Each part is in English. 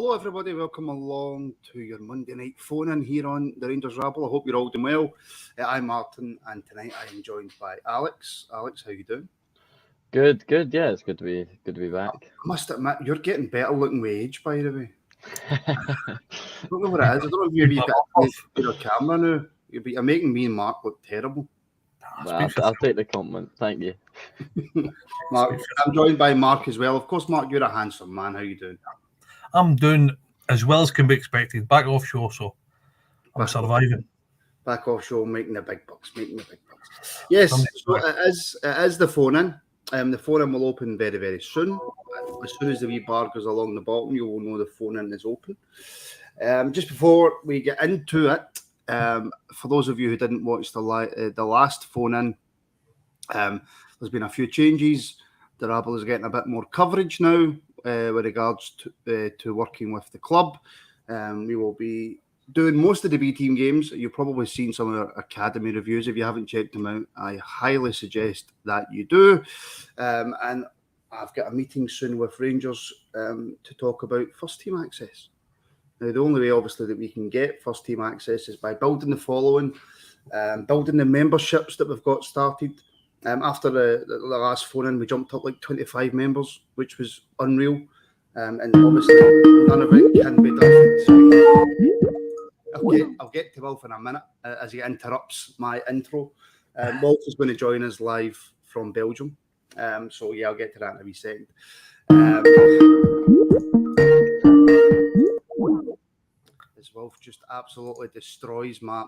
Hello everybody, welcome along to your Monday night phone-in here on the Rangers Rabble. I hope you're all doing well. I'm Martin and tonight I am joined by Alex. Alex, how you doing? Good. Yeah, it's good to be back. I must admit, you're getting better looking with age, by the way. I don't know what it is. I don't know if you've got your camera now. You're making me and Mark look terrible. Well, I'll take the compliment. Thank you. Mark, I'm joined by Mark as well. Of course, Mark, you're a handsome man. How you doing? I'm doing as well as can be expected. Back offshore, so I'm surviving. Back offshore, making the big bucks. Yes, so it is the phone-in. The phone-in will open very, very soon. As soon as the wee bar goes along the bottom, you will know the phone-in is open. Just before we get into it, for those of you who didn't watch the last phone-in, there's been a few changes. The Rabble is getting a bit more coverage now with regards to working with the club. We will be doing most of the B team games. You've probably seen some of our academy reviews. If you haven't checked them out, I highly suggest that you do. And I've got a meeting soon with Rangers to talk about first team access. Now, the only way, obviously, that we can get first team access is by building the following, building the memberships that we've got started. After the last phone-in, we jumped up like 25 members, which was unreal. And obviously, none of it can be done. I'll get to Wolf in a minute as he interrupts my intro. Wolf is going to join us live from Belgium. So, yeah, I'll get to that in a wee second. As Wolf just absolutely destroys my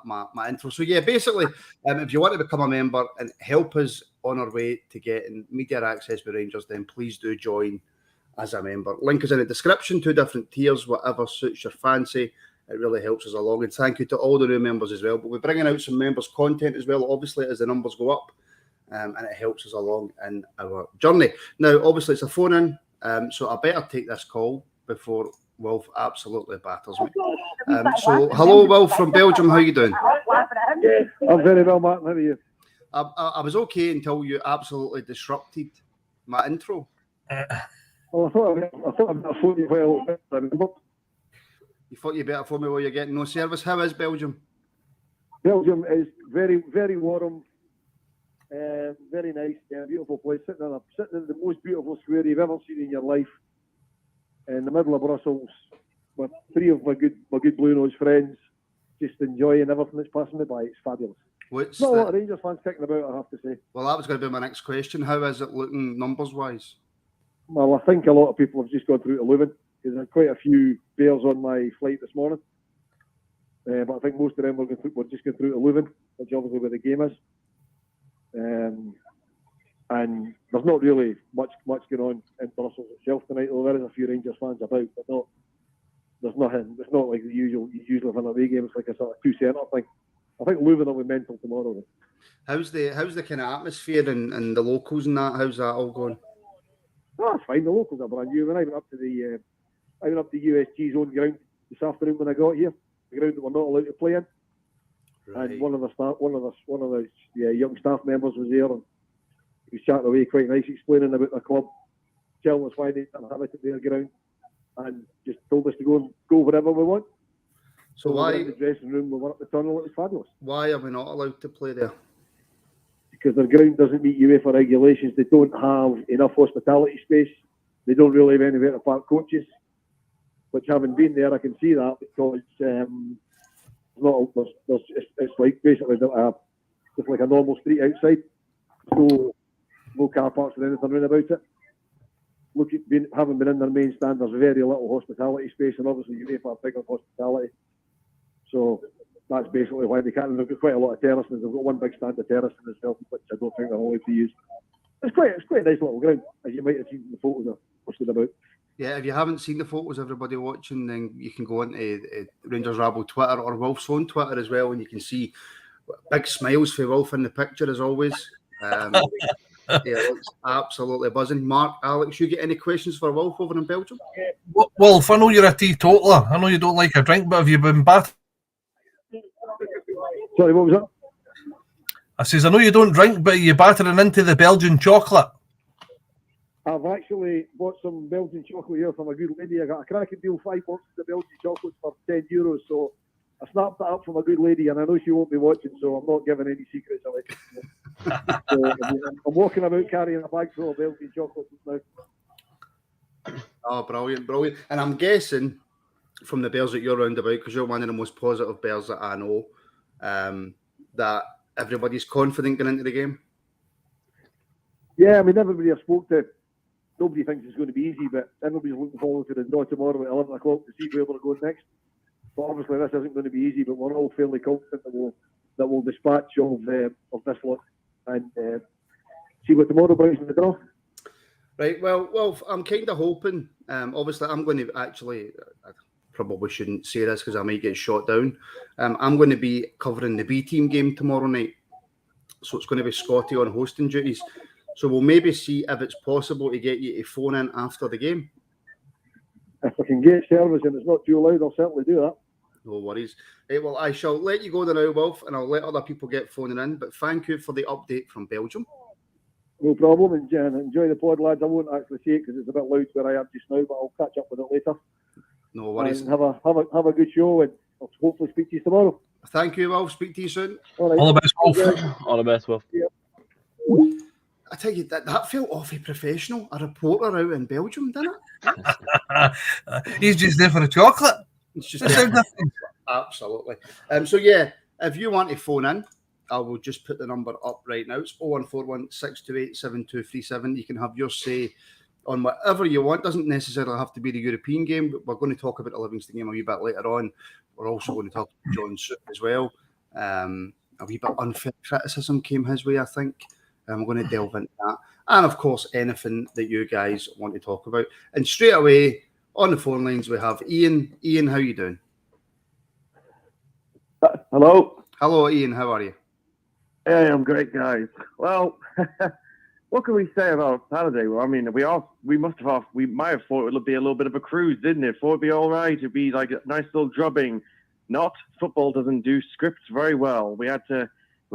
intro. So, yeah, basically, if you want to become a member and help us on our way to getting media access with Rangers, then please do join as a member. Link is in the description, 2 different tiers, whatever suits your fancy. It really helps us along. And thank you to all the new members as well. But we're bringing out some members' content as well, obviously, as the numbers go up. And it helps us along in our journey. Now, obviously, it's a phone-in, so I better take this call before Wolf absolutely batters me. So, hello, Wolf from Belgium. How you doing? I'm very well, Martin. How are you? I was okay until you absolutely disrupted my intro. Well, I thought I'd better phone you while I remember. You thought you better phone me while you're getting no service. How is Belgium? Belgium is very, very warm, very nice, beautiful place. Sitting in the most beautiful square you've ever seen in your life, in the middle of Brussels, with 3 of my good blue nose friends, just enjoying everything that's passing me by. It's fabulous. Not a lot of Rangers fans kicking about, I have to say. Well, that was going to be my next question. How is it looking numbers-wise? Well, I think a lot of people have just gone through to Leuven, because there's quite a few Bears on my flight this morning. But I think most of them were just going through to Leuven, which is obviously where the game is. And there's not really much going on in Brussels itself tonight, although there is a few Rangers fans about, but there's nothing. It's not like the usual an away game. It's like a sort of 2-centre thing. I think Leuven will be mental tomorrow. Though. How's the kind of atmosphere and the locals and that? How's that all going? Oh, it's fine. The locals are brand new. When I went up to USG's own ground this afternoon when I got here, the ground that we're not allowed to play in. Right. And one of the young staff members was there, and he was chatting away quite nice, explaining about the club, telling us why they didn't have it at their ground, and just told us to go wherever we want. So why in the dressing room, we were up the tunnel. It was fabulous. Why are we not allowed to play there? Because their ground doesn't meet UEFA regulations. They don't have enough hospitality space. They don't really have anywhere to park coaches. Which, having been there, I can see that because it's like basically just like a normal street outside. So no car parks or anything around about it. Having been in their main stand, there's very little hospitality space, and obviously UEFA have bigger hospitality. So that's basically why they can't. They've got quite a lot of terracing. They've got one big stand of terracing as well, which I don't think they're allowed to use. It's quite a nice little ground, as you might have seen in the photos I've posted about. Yeah, if you haven't seen the photos, everybody watching, then you can go into Rangers Rabble Twitter or Wolf's own Twitter as well, and you can see big smiles for Wolf in the picture as always. Yeah, it looks absolutely buzzing. Mark, Alex, you get any questions for Wolf over in Belgium? Wolf, I know you're a teetotaler. I know you don't like a drink, but have you been battered? Sorry, what was that? I says, I know you don't drink, but are you battering into the Belgian chocolate? I've actually bought some Belgian chocolate here from a good lady. I got a cracking deal, 5 boxes of Belgian chocolates for €10. So I snapped that up from a good lady, and I know she won't be watching, so I'm not giving any secrets away. So I'm walking about carrying a bag full of Belgian chocolates now. Oh, brilliant, brilliant. And I'm guessing from the Bears that you're round about, because you're one of the most positive Bears that I know, that everybody's confident going into the game. Yeah, I mean, everybody I spoke to, nobody thinks it's going to be easy, but everybody's looking forward to the draw tomorrow at 11 o'clock to see where we're going next. But obviously, this isn't going to be easy, but we're all fairly confident that we'll dispatch of this lot and see what tomorrow brings in the draw. Right, well, I'm kind of hoping, obviously, I'm going to actually, I probably shouldn't say this because I might get shot down. I'm going to be covering the B team game tomorrow night. So it's going to be Scotty on hosting duties. So we'll maybe see if it's possible to get you to phone in after the game. If I can get service and it's not too loud, I'll certainly do that. No worries. Right, well, I shall let you go now, Wolf, and I'll let other people get phoning in. But thank you for the update from Belgium. No problem. And enjoy the pod, lads. I won't actually say it because it's a bit loud where I am just now, but I'll catch up with it later. No worries. And have a good show, and I'll hopefully speak to you tomorrow. Thank you, Wolf. Speak to you soon. All the best, Wolf. All the best, Wolf. Yeah. I tell you, that felt awfully professional. A reporter out in Belgium, didn't it? He's just there for the chocolate. It's just absolutely. So yeah, if you want to phone in, I will just put the number up right now. It's 0141 628 7237. You can have your say on whatever you want. Doesn't necessarily have to be the European game, but we're going to talk about the Livingston game a wee bit later on. We're also going to talk about John Souttar as well. A wee bit unfair criticism came his way, I think. We're going to delve into that. And of course, anything that you guys want to talk about. And straight away, on the phone lines, we have Ian. Ian, how are you doing? Hello. Hello, Ian. How are you? Hey, I'm great, guys. Well, what can we say about Saturday? Well, I mean, we might have thought it would be a little bit of a cruise, didn't it? Thought it'd be all right. It'd be like a nice little drubbing. Not. Football doesn't do scripts very well. We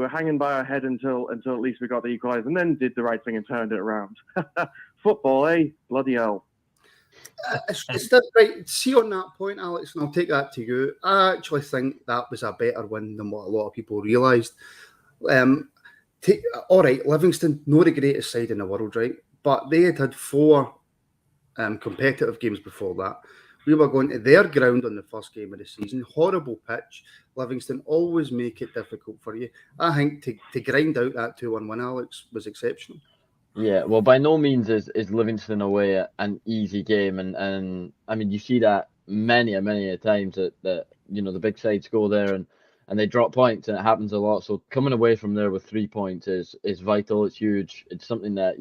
were hanging by our head until at least we got the equaliser, and then did the right thing and turned it around. Football, eh? Bloody hell. It's that right. See, on that point, Alex, and I'll take that to you. I actually think that was a better win than what a lot of people realised. All right, Livingston, not the greatest side in the world, right? But they had 4 competitive games before that. We were going to their ground on the first game of the season. Horrible pitch. Livingston always make it difficult for you. I think to grind out that 2-1 win, Alex, was exceptional. Yeah, well, by no means is Livingston away an easy game, and I mean you see that many a times that the big sides go there and they drop points, and it happens a lot. So coming away from there with 3 points is vital. It's huge. It's something that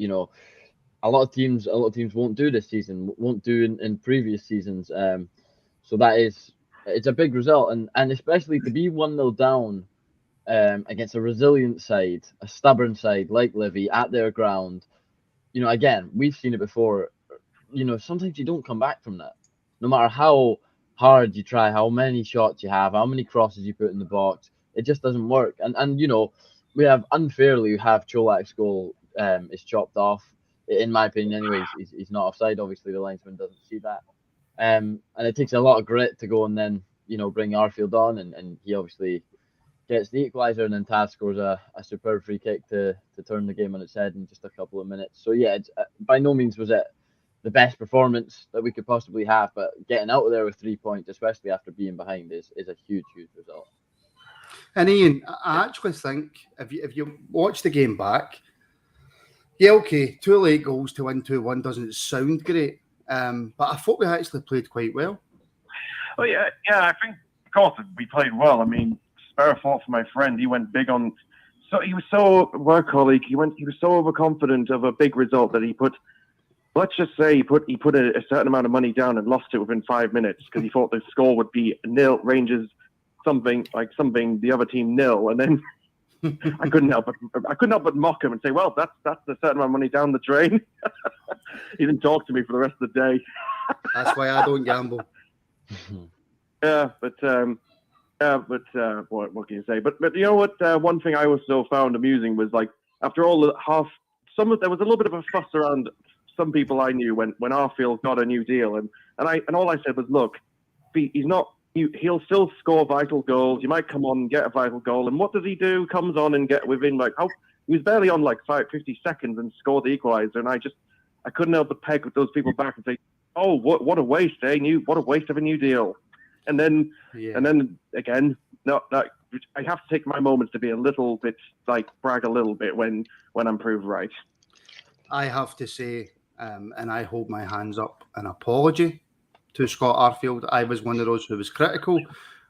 a lot of teams won't do this season, won't do in previous seasons. So it's a big result, and especially to be 1-0 down against a resilient side, a stubborn side like Livy at their ground. Again, we've seen it before. Sometimes you don't come back from that, no matter how hard you try, how many shots you have, how many crosses you put in the box. It just doesn't work. And we have Cholak's goal is chopped off. In my opinion, anyways, he's not offside. Obviously, the linesman doesn't see that. And it takes a lot of grit to go and then bring Arfield on, and he obviously gets the equaliser, and then Taz scores a superb free kick to turn the game on its head in just a couple of minutes. So yeah, it's, by no means was it the best performance that we could possibly have, but getting out of there with 3 points, especially after being behind, is a huge result. And Ian, I actually think if you watch the game back, yeah, okay, 2 late goals to win 2-1 doesn't sound great, but I thought we actually played quite well. Oh yeah, I think of course we played well. I mean, spare a thought for my friend. He went big on. So he was so workaholic. He was so overconfident of a big result that he put. Let's just say he put a certain amount of money down and lost it within 5 minutes because he thought the score would be 0, Rangers something, the other team 0, and then I couldn't help but mock him and say, well, that's a certain amount of money down the drain. He didn't talk to me for the rest of the day. That's why I don't gamble. Yeah, but what can you say? But you know what? One thing I also found amusing was, like, after all there was a little bit of a fuss around some people I knew when Arfield got a new deal, and all I said was, look, he's not. He'll still score vital goals. You might come on and get a vital goal, and what does he do? Comes on and get within he was barely on 50 seconds and scored the equaliser, and I couldn't help but peg with those people back and say, oh, what a waste, eh? What a waste of a new deal. And then again, I have to take my moments to be a little bit brag a little bit when I'm proved right. I have to say, and I hold my hands up an apology to Scott Arfield. I was one of those who was critical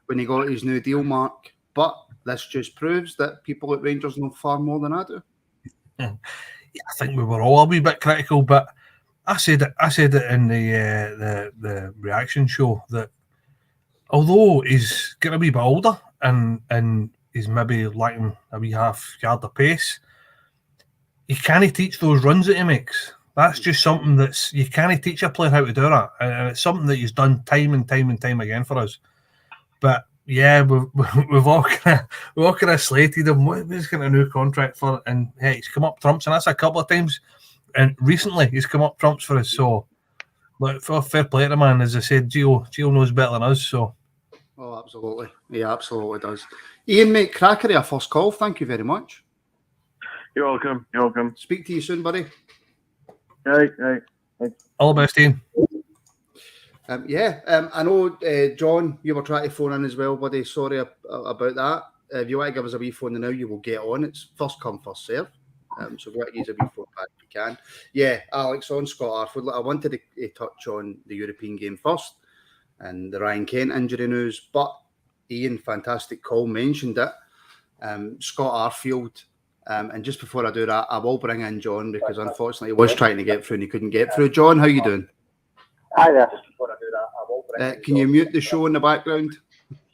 when he got his new deal, Mark. But this just proves that people at Rangers know far more than I do. Yeah, I think we were all a wee bit critical, but I said it in the reaction show that although he's getting a wee bit older and he's maybe lacking a wee half yard of pace, you can't teach those runs that he makes. That's just something you can't teach a player how to do that, and it's something that he's done time and time and time again for us. But yeah, we've all kind of slated him. What he's getting a new contract for, and hey, he's come up trumps, and that's a couple of times. And recently, he's come up trumps for us. So, fair play to the man. As I said, Gio knows better than us. So, oh, absolutely, he absolutely does. Ian, mate, crackery, our first call. Thank you very much. You're welcome. You're welcome. Speak to you soon, buddy. Right. All the best, Ian. I know, John, you were trying to phone in as well, buddy. Sorry about that. If you want to give us a wee phone now, you will get on. It's first come, first serve. So if you want to use a wee phone back, you can. Yeah, Alex, on Scott Arfield, I wanted to touch on the European game first and the Ryan Kent injury news, but Ian, fantastic call, mentioned it. Scott Arfield. And just before I do that, I will bring in John because unfortunately he was trying to get through and he couldn't get through. John, how you doing? Hi there. Can you mute the show in the background?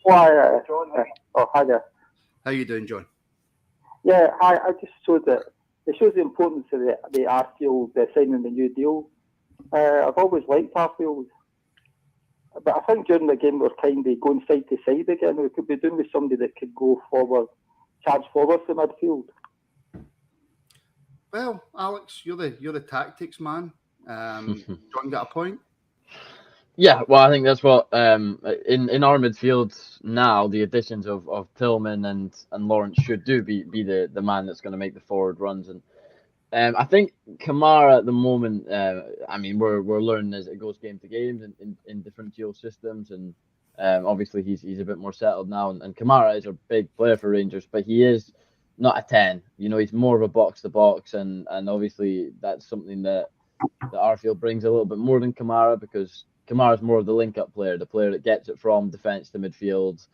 Hi, John. Oh, hi there. How you doing, John? Yeah, I just showed that it shows the importance of the Arfield signing the new deal. I've always liked Arfield, but I think during the game we're kind of going side to side again. We could be doing with somebody that could go forward, charge forward to midfield. Well, Alex, you're the tactics man. John got a point. Yeah, well, I think that's what in our midfield now, the additions of Tillman and Lawrence should be the man that's going to make the forward runs. And I think Kamara at the moment, I mean, we're learning as it goes game to game in different geo systems, and obviously he's a bit more settled now. And Kamara is a big player for Rangers, but he is not a 10. You know, he's more of a box to box, and obviously that's something that Arfield brings a little bit more than Kamara, because Kamara's more of the link-up player, the player that gets it from defence to midfield,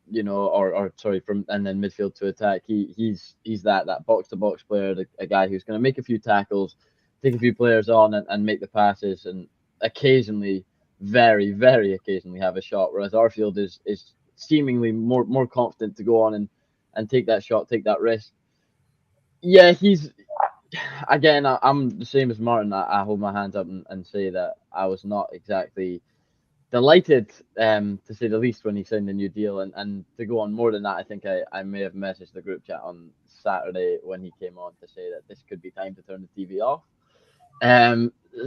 you know, from and then midfield to attack. He's that box-to-box player, a guy who's going to make a few tackles, take a few players on and make the passes, and occasionally, very, very occasionally have a shot, whereas Arfield is seemingly more confident to go on and take that shot, take that risk. Yeah, again, I'm the same as Martin. I hold my hands up and say that I was not exactly delighted, to say the least, when he signed the new deal. And to go on more than that, I think I may have messaged the group chat on Saturday when he came on to say that this could be time to turn the TV off.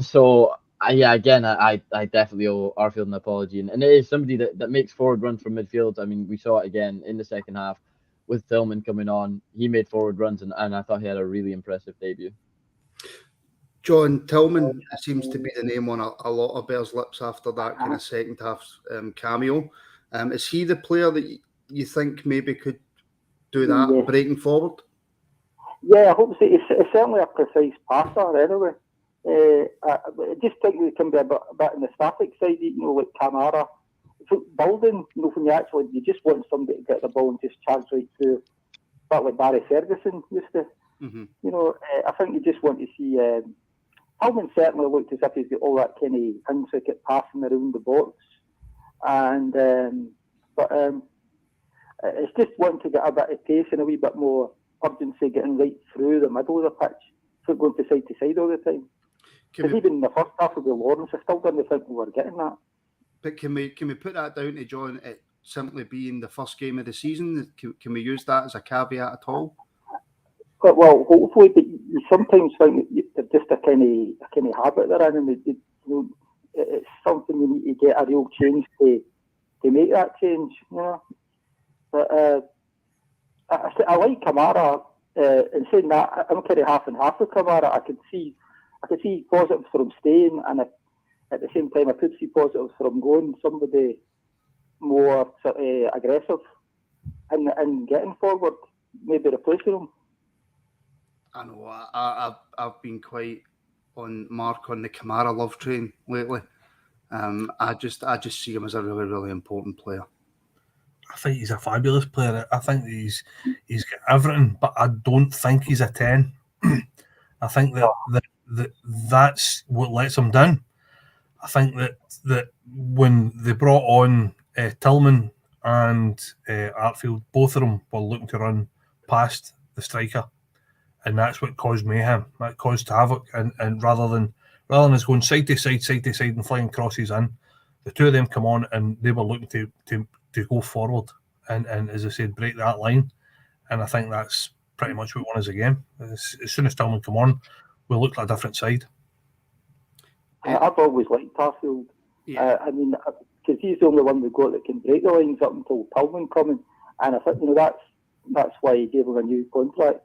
So, again, I definitely owe Arfield an apology. And it is somebody that makes forward runs from midfield. I mean, we saw it again in the second half. With Tillman coming on, he made forward runs, and I thought he had a really impressive debut. John, Tillman seems to be the name on a lot of Bears' lips after that kind of second half cameo. Is he the player that you think maybe could do that, breaking forward? Yeah, I hope so. He's certainly a precise passer anyway. I just think he can be a bit in the static side, you know, like Kamara. Building, you know, when you just want somebody to get the ball and just charge right through, but like Barry Ferguson used to. Mm-hmm. You know, I think you just want to see. Hillman certainly looked as if he's got all that kind of intricate passing around the box, and it's just wanting to get a bit of pace and a wee bit more urgency getting right through the middle of the pitch, so going from side to side all the time. Because even in the first half of the Lawrence, I still didn't think we were getting that. But can we put that down to John, it simply being the first game of the season? Can we use that as a caveat at all? Well, hopefully, but you sometimes find that they're just a kind of habit they're in, and it's something you need to get a real change to make that change, you know. But I like Kamara. In saying that, I'm kind of half and half with Kamara. I could see positives from staying, and at the same time, I could see positives from going somebody more sort of aggressive and getting forward, maybe replacing him. I know. I've been quite on mark on the Kamara love train lately. I just see him as a really, really important player. I think he's a fabulous player. I think he's got everything, but I don't think he's a 10. I think that's what lets him down. I think that when they brought on Tillman and Artfield, both of them were looking to run past the striker, and that's what caused mayhem. That caused havoc. And rather than us going side to side and flying crosses in, the two of them come on and they were looking to go forward and as I said, break that line. And I think that's pretty much what won us a game. As soon as Tillman come on, we looked like a different side. I've always liked Arfield. Yeah. I mean, because he's the only one we've got that can break the lines up until Tillman coming, and I think that's why he gave him a new contract.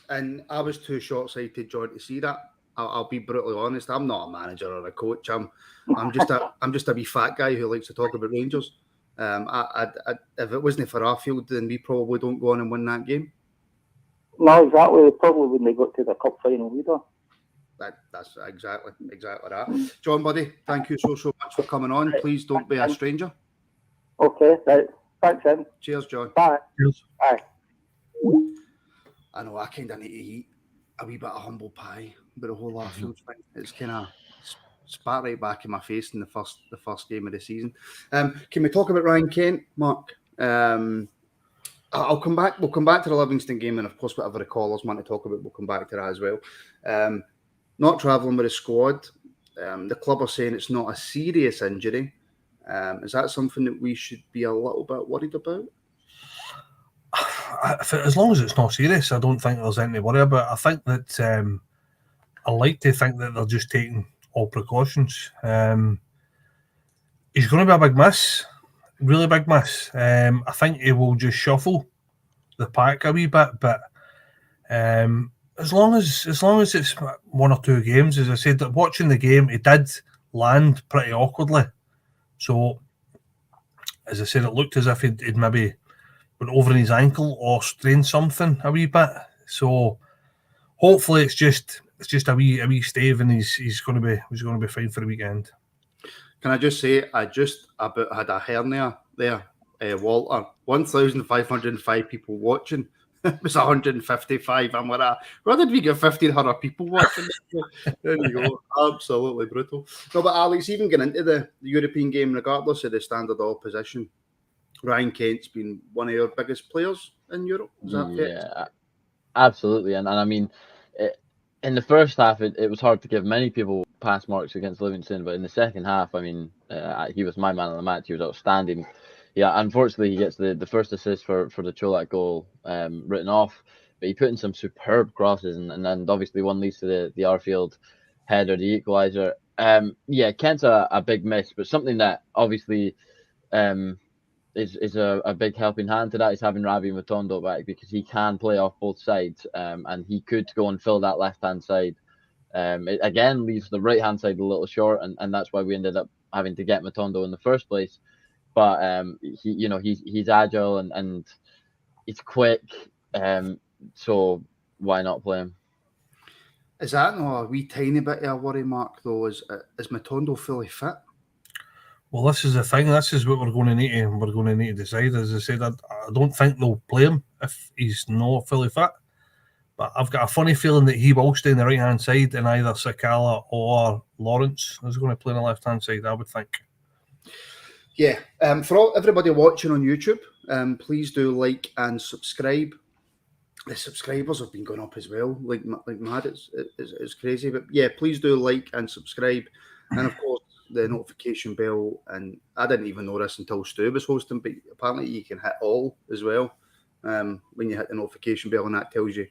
And I was too short-sighted, John, to see that. I'll be brutally honest. I'm not a manager or a coach. I'm just a wee fat guy who likes to talk about Rangers. If it wasn't for Arfield, then we probably don't go on and win that game. No, exactly. Probably when they got to the cup final either. That's exactly that. John, buddy, thank you so much for coming on. Please don't be a stranger. Okay, right. Thanks, Em. Cheers, John. Bye. Cheers. Bye. I know I kind of need to eat a wee bit of humble pie, but the whole Arfield thing, it's kind of spat right back in my face in the first game of the season. Can we talk about Ryan Kent, Mark? I'll come back. We'll come back to the Livingston game, and of course, whatever the callers want to talk about, we'll come back to that as well. Not travelling with a squad. The club are saying it's not a serious injury. Is that something that we should be a little bit worried about? As long as it's not serious, I don't think there's anything to worry about. I think that I like to think that they're just taking all precautions. He's going to be a big miss, really big miss. I think he will just shuffle the pack a wee bit, but as long as it's one or two games, as I said, watching the game, he did land pretty awkwardly. So, as I said, it looked as if he'd maybe went over his ankle or strained something a wee bit. So, hopefully, it's just a wee stave, and he's going to be fine for the weekend. Can I just say, I just about had a hernia there, Walter. 1,505 people watching. It was 155. I'm like, where did we get 1,500 people watching? There you go. Absolutely brutal. No, but Alex, even getting into the European game, regardless of the standard opposition, Ryan Kent's been one of your biggest players in Europe. Is that fair? Yeah, absolutely. And I mean, in the first half, it was hard to give many people pass marks against Livingston, but in the second half, I mean, he was my man of the match. He was outstanding. Yeah, unfortunately, he gets the first assist for the Cholak goal written off, but he put in some superb crosses, and then obviously one leads to the Arfield header, the equaliser. Yeah, Kent's a big miss, but something that obviously is a big helping hand to that is having Ravi Matondo back, because he can play off both sides, and he could go and fill that left-hand side. It again leaves the right-hand side a little short, and that's why we ended up having to get Matondo in the first place. But he's agile and he's quick, so why not play him? Is that not a wee tiny bit of a worry mark though? Is Matondo fully fit? Well, this is the thing. This is what we're going to need to decide. As I said, I don't think they'll play him if he's not fully fit. But I've got a funny feeling that he will stay on the right-hand side, and either Sakala or Lawrence is going to play on the left-hand side, I would think. Yeah. For everybody watching on YouTube, please do like and subscribe. The subscribers have been going up as well, like mad. It's crazy. But yeah, please do like and subscribe. And of course, the notification bell. And I didn't even know this until Stu was hosting, but apparently you can hit all as well. when you hit the notification bell, and that tells you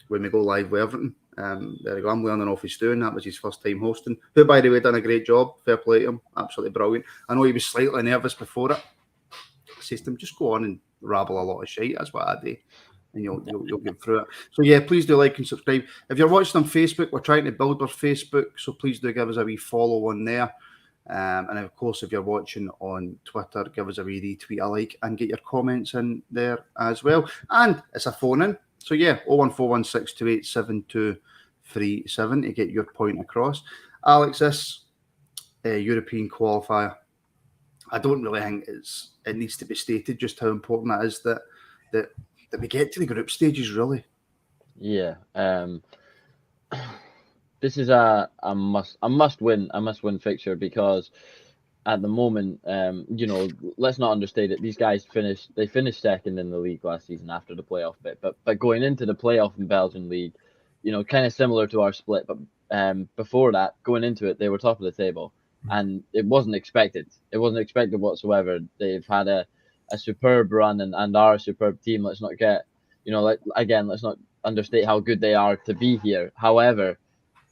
when we go live with everything. There you go. I'm learning off his doing. That was his first time hosting. Who, by the way, done a great job. Fair play to him. Absolutely brilliant. I know he was slightly nervous before it. I said to him, just go on and rabble a lot of shite. That's what I do. And you'll get through it. So yeah, please do like and subscribe. If you're watching on Facebook, we're trying to build our Facebook, so please do give us a wee follow on there. And of course, if you're watching on Twitter, give us a wee retweet, a like, and get your comments in there as well. And it's a phone in. So yeah, 01416287237 to get your point across. Alex, this European qualifier, I don't really think it needs to be stated just how important it is that we get to the group stages, really. Yeah. This is a must win fixture, because at the moment, let's not understate it. These guys finished second in the league last season after the playoff bit, but going into the playoff in Belgian league, kind of similar to our split, but before that, going into it, they were top of the table, and it wasn't expected. It wasn't expected whatsoever. They've had a superb run and are a superb team. Let's not get, let's not understate how good they are to be here. However,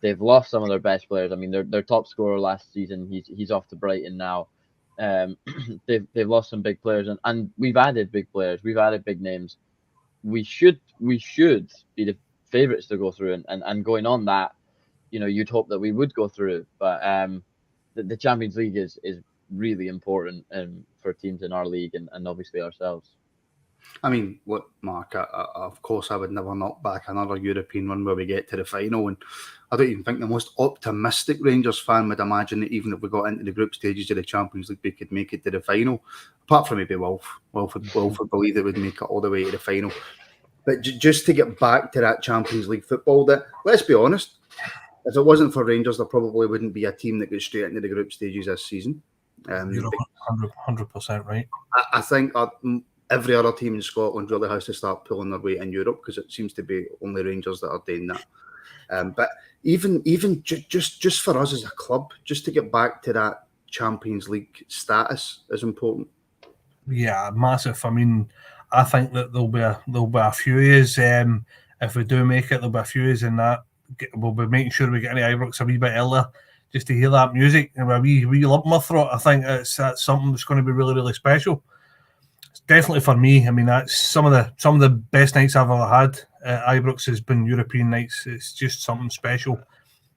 they've lost some of their best players. I mean, their top scorer last season, he's off to Brighton now. They've lost some big players, and we've added big players. We've added big names. We should be the favourites to go through, and going on that, you'd hope that we would go through. But the Champions League is really important for teams in our league and obviously ourselves. I mean, look, Mark, of course I would never knock back another European run where we get to the final, and I don't even think the most optimistic Rangers fan would imagine that even if we got into the group stages of the Champions League, we could make it to the final, apart from maybe Wolf would believe they would make it all the way to the final. But just to get back to that Champions League football, that, let's be honest, if it wasn't for Rangers, there probably wouldn't be a team that gets straight into the group stages this season. You're 100% right. I think every other team in Scotland really has to start pulling their weight in Europe, because it seems to be only Rangers that are doing that. But even just for us as a club, just to get back to that Champions League status is important. Yeah, massive. I mean, I think that there'll be a few years, if we do make it, there'll be a few years in that. We'll be making sure we get any Ibrox a wee bit earlier, just to hear that music and a wee lump in my throat. I think that's something that's going to be really, really special. It's definitely for me. I mean, that's some of the best nights I've ever had at Ibrox has been European nights. It's just something special, and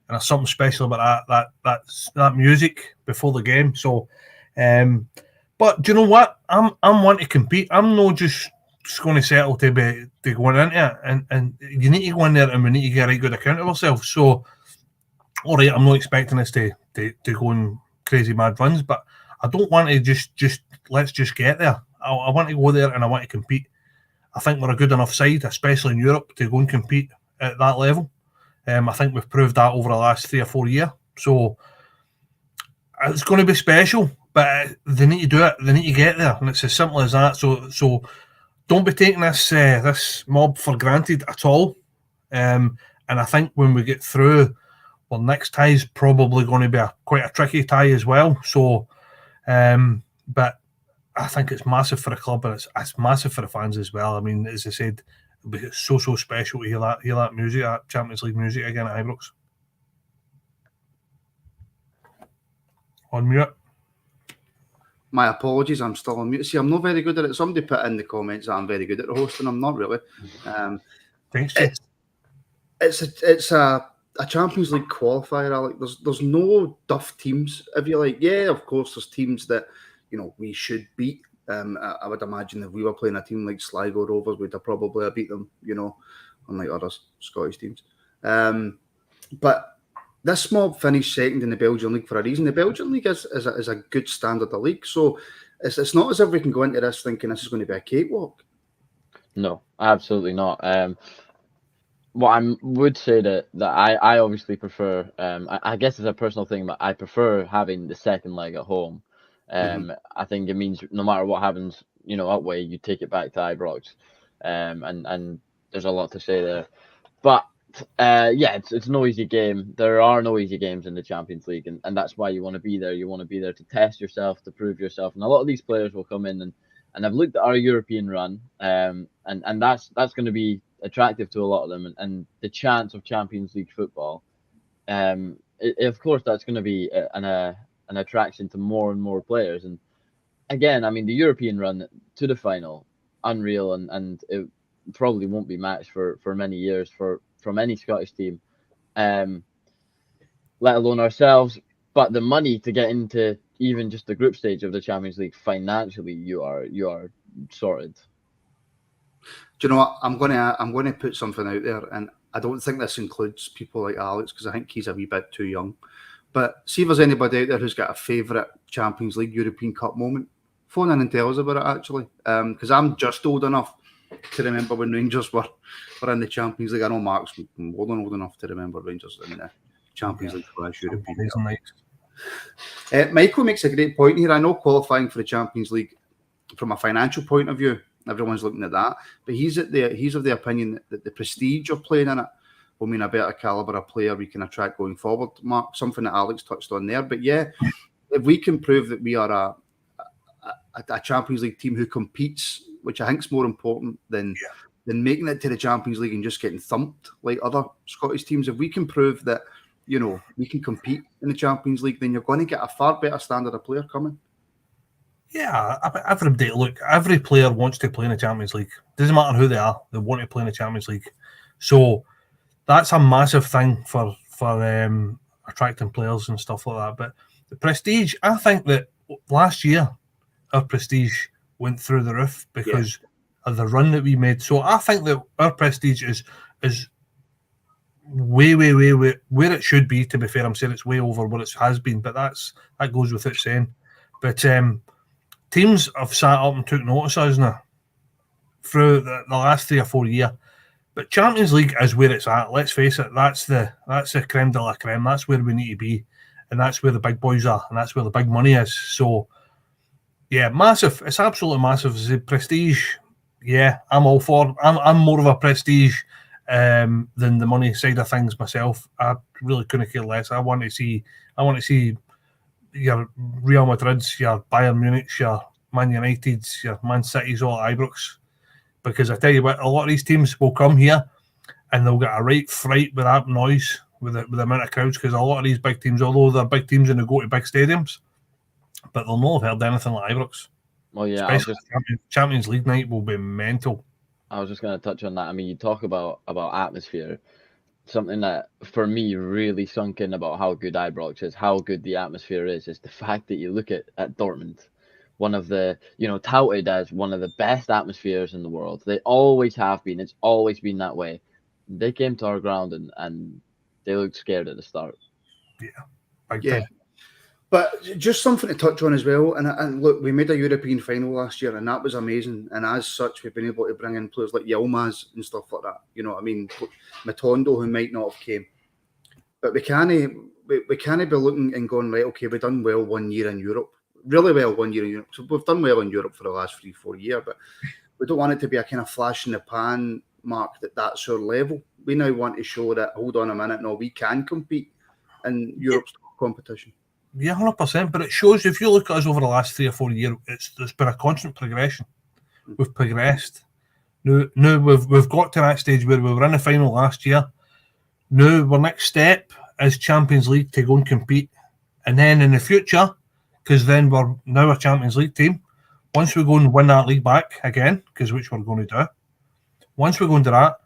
there's something special about that music before the game. So, but do you know what? I'm wanting to compete. I'm not just going to settle to going into it, and you need to go in there, and we need to get a right good account of ourselves. So, all right, I'm not expecting us to go on crazy mad runs, but I don't want to just let's just get there. I want to go there and I want to compete. I think we're a good enough side, especially in Europe, to go and compete at that level. I think we've proved that over the last 3 or 4 years. So it's going to be special, but they need to do it. They need to get there, and it's as simple as that. So don't be taking this mob for granted at all. And I think when we get through, well, next tie is probably going to be quite a tricky tie as well. So, but I think it's massive for the club, and it's massive for the fans as well. I mean, as I said, it'll be so special to hear that music, that Champions League music again at Ibrox. On mute. My apologies, I'm still on mute. See, I'm not very good at it. Somebody put in the comments that I'm very good at the hosting. I'm not really. Thanks, Jay. It's a Champions League qualifier, Alec. There's no duff teams. If you like, yeah, of course, there's teams that we should beat. I would imagine if we were playing a team like Sligo Rovers, we'd have probably beat them. Unlike other Scottish teams. But this mob finished second in the Belgian League for a reason. The Belgian League is a good standard of league, so it's not as if we can go into this thinking this is going to be a cakewalk. No, absolutely not. What I would say that I obviously prefer, I guess it's a personal thing, but I prefer having the second leg at home. I think it means no matter what happens, away, you take it back to Ibrox, and there's a lot to say there. But it's no easy game. There are no easy games in the Champions League, and that's why you want to be there. You want to be there to test yourself, to prove yourself. And a lot of these players will come in and I've looked at our European run, and that's going to be attractive to a lot of them, and the chance of Champions League football. Of course, that's going to be an attraction to more and more players. And again, I mean, the European run to the final, unreal, and it probably won't be matched for many years from any Scottish team, let alone ourselves. But the money to get into even just the group stage of the Champions League financially, you are sorted. Do you know what? I'm gonna put something out there, and I don't think this includes people like Alex because I think he's a wee bit too young. But see if there's anybody out there who's got a favourite Champions League European Cup moment. Phone in and tell us about it, actually, because I'm just old enough to remember when Rangers were in the Champions League. I know Mark's more than old enough to remember Rangers in the Champions League / European Cup. Michael makes a great point here. I know qualifying for the Champions League from a financial point of view, everyone's looking at that, but he's of the opinion that the prestige of playing in it will mean a better calibre of player we can attract going forward. Mark, something that Alex touched on there. But yeah, if we can prove that we are a Champions League team who competes, which I think is more important than making it to the Champions League and just getting thumped like other Scottish teams, if we can prove that, you know, we can compete in the Champions League, then you're going to get a far better standard of player coming. Yeah, every player wants to play in the Champions League. Doesn't matter who they are, they want to play in the Champions League. So that's a massive thing for attracting players and stuff like that. But the prestige, I think that last year our prestige went through the roof because of the run that we made. So I think that our prestige is way where it should be. To be fair, I'm saying it's way over what it has been, but that goes without saying. But teams have sat up and took notice of us now through the last 3 or 4 years. But Champions League is where it's at. Let's face it, that's the creme de la creme. That's where we need to be, and that's where the big boys are, and that's where the big money is. So, yeah, massive. It's absolutely massive. It's a prestige. Yeah, I'm all for. I'm more of a prestige than the money side of things myself. I really couldn't care less. I want to see your Real Madrids, your Bayern Munich's, your Man United's, your Man City's all at Ibrox. Because I tell you what, a lot of these teams will come here and they'll get a right fright with that noise, with the amount of crowds, because a lot of these big teams, although they're big teams and they go to big stadiums, but they'll not have heard anything like Ibrox. Well, yeah, especially Champions League night will be mental. I was just going to touch on that. I mean, you talk about atmosphere. Something that for me really sunk in about how good Ibrox is, how good the atmosphere is the fact that you look at Dortmund, one of the, touted as one of the best atmospheres in the world. They always have been. It's always been that way. They came to our ground and they looked scared at the start. Yeah. But just something to touch on as well. And look, we made a European final last year, and that was amazing. And as such, we've been able to bring in players like Yilmaz and stuff like that. You know what I mean? Matondo, who might not have came. But we can't be looking and going, right, okay, we've done well 1 year in Europe. Really well 1 year in Europe. So we've done well in Europe for the last 3-4 years. But we don't want it to be a kind of flash in the pan, Mark, that's our level. We now want to show that, hold on a minute, no, we can compete in Europe's competition. Yeah, 100%. But it shows, if you look at us over the last 3 or 4 years, there's been a constant progression. We've progressed. Now we've got to that stage where we were in the final last year. Now our next step is Champions League to go and compete. And then in the future, because then we're now a Champions League team, once we go and win that league back again, which we're going to do, once we go into that,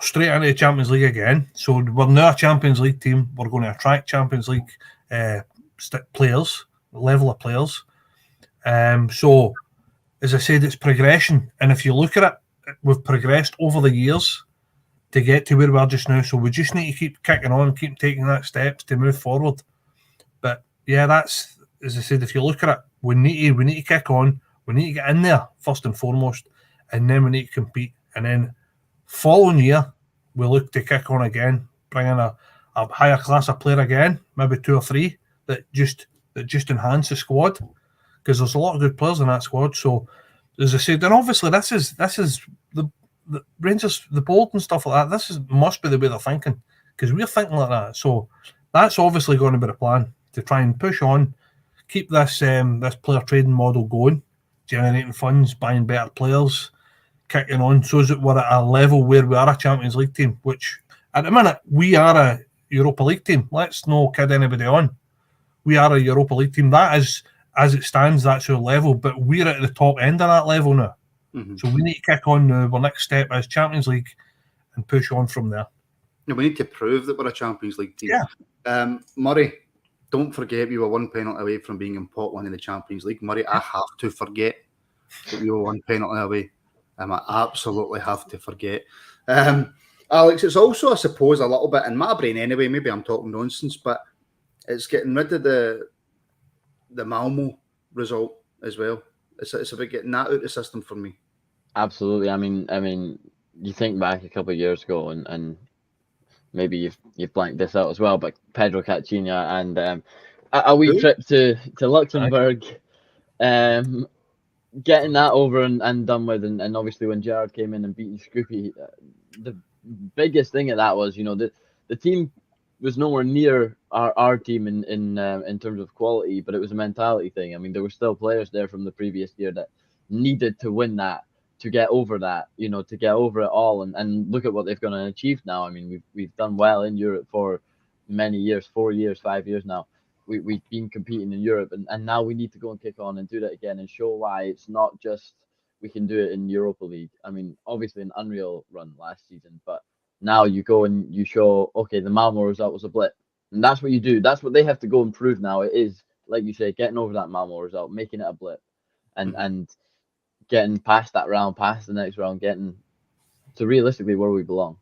straight into the Champions League again. So we're now a Champions League team. We're going to attract Champions League players, level of players. So, as I said, it's progression. And if you look at it, we've progressed over the years to get to where we are just now. So we just need to keep kicking on, keep taking that steps to move forward. But yeah, that's, as I said, if you look at it, we need to kick on. We need to get in there first and foremost, and then we need to compete. And then following year, we look to kick on again, bring in a higher class of player again, maybe 2 or 3 that just enhance the squad, because there's a lot of good players in that squad. So, as I said, and obviously this is the Rangers, the board and stuff like that. Must be the way they're thinking, because we're thinking like that. So that's obviously going to be the plan, to try and push on, keep this this player trading model going, generating funds, buying better players, kicking on, so that we're at a level where we are a Champions League team, which at the minute we are a Europa League team. Let's not kid anybody on. We are a Europa League team. That is, as it stands, that's our level, but we're at the top end of that level now. So we need to kick on now. Our next step is Champions League and push on from there. We need to prove that we're a Champions League team. Yeah. Murray, don't forget we were 1 penalty away from being in pot 1 in the Champions League. Murray, I have to forget that we were 1 penalty away. I absolutely have to forget. Alex, it's also, I suppose, a little bit in my brain anyway, maybe I'm talking nonsense, but it's getting rid of the Malmo result as well. It's about getting that out of the system for me. Absolutely. I mean, you think back a couple of years ago, and maybe you've blanked this out as well, but Pedro Caixinha and a wee trip to Luxembourg, getting that over and done with, and obviously when Gerrard came in and beaten Scroopy, the biggest thing of that was, the team was nowhere near our team in terms of quality, but it was a mentality thing. I mean, there were still players there from the previous year that needed to win that, to get over that, to get over it all, and look at what they've gone and achieved now. I mean, we've done well in Europe for many years, 4 years, 5 years now. We've been competing in Europe, and now we need to go and kick on and do that again and show why it's not just we can do it in Europa League. I mean, obviously an unreal run last season, but now you go and you show, okay, the Malmo result was a blip. And that's what you do. That's what they have to go and prove now. It is, like you say, getting over that Malmo result, making it a blip, and getting past that round, past the next round, getting to realistically where we belong.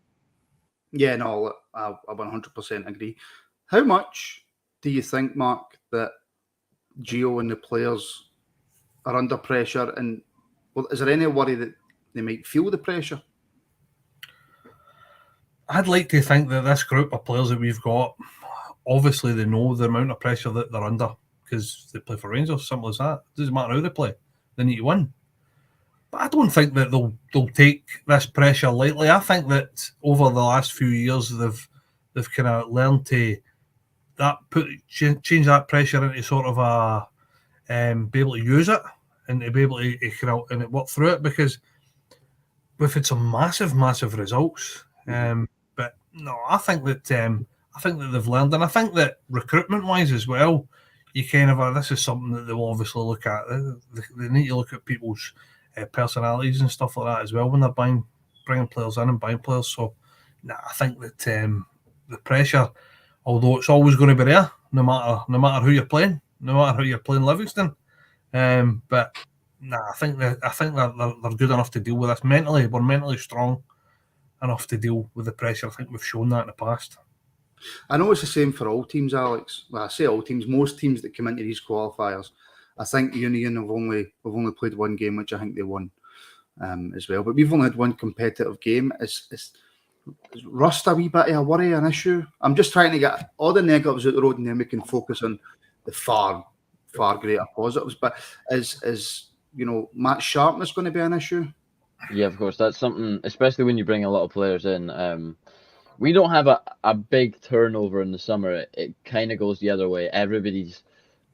Yeah, no, I 100% agree. How much do you think, Mark, that Gio and the players are under pressure? And is there any worry that they might feel the pressure? I'd like to think that this group of players that we've got, obviously they know the amount of pressure that they're under because they play for Rangers, simple as that. It doesn't matter how they play, they need to win. But I don't think that they'll take this pressure lightly. I think that over the last few years they've kind of learned to change that pressure into sort of a be able to use it and to be able to kind of and work through it, because we've had some massive results. But no, I think that they've learned, and I think that recruitment-wise as well, you kind of this is something that they'll obviously look at. They need to look at people's personalities and stuff like that as well when they're bringing players in and buying players. So, I think that the pressure, although it's always going to be there, no matter who you're playing, no matter how you're playing Livingston. But I think that they're good enough to deal with this mentally. We're mentally strong enough to deal with the pressure. I think we've shown that in the past. I know it's the same for all teams, Alex. Well, I say all teams. Most teams that come into these qualifiers, I think Union have only played one game, which I think they won as well. But we've only had one competitive game. Is rust a wee bit of a worry, an issue? I'm just trying to get all the negatives out the road, and then we can focus on the far greater positives. But is match sharpness going to be an issue? Yeah, of course. That's something, especially when you bring a lot of players in. We don't have a big turnover in the summer. It kind of goes the other way. Everybody's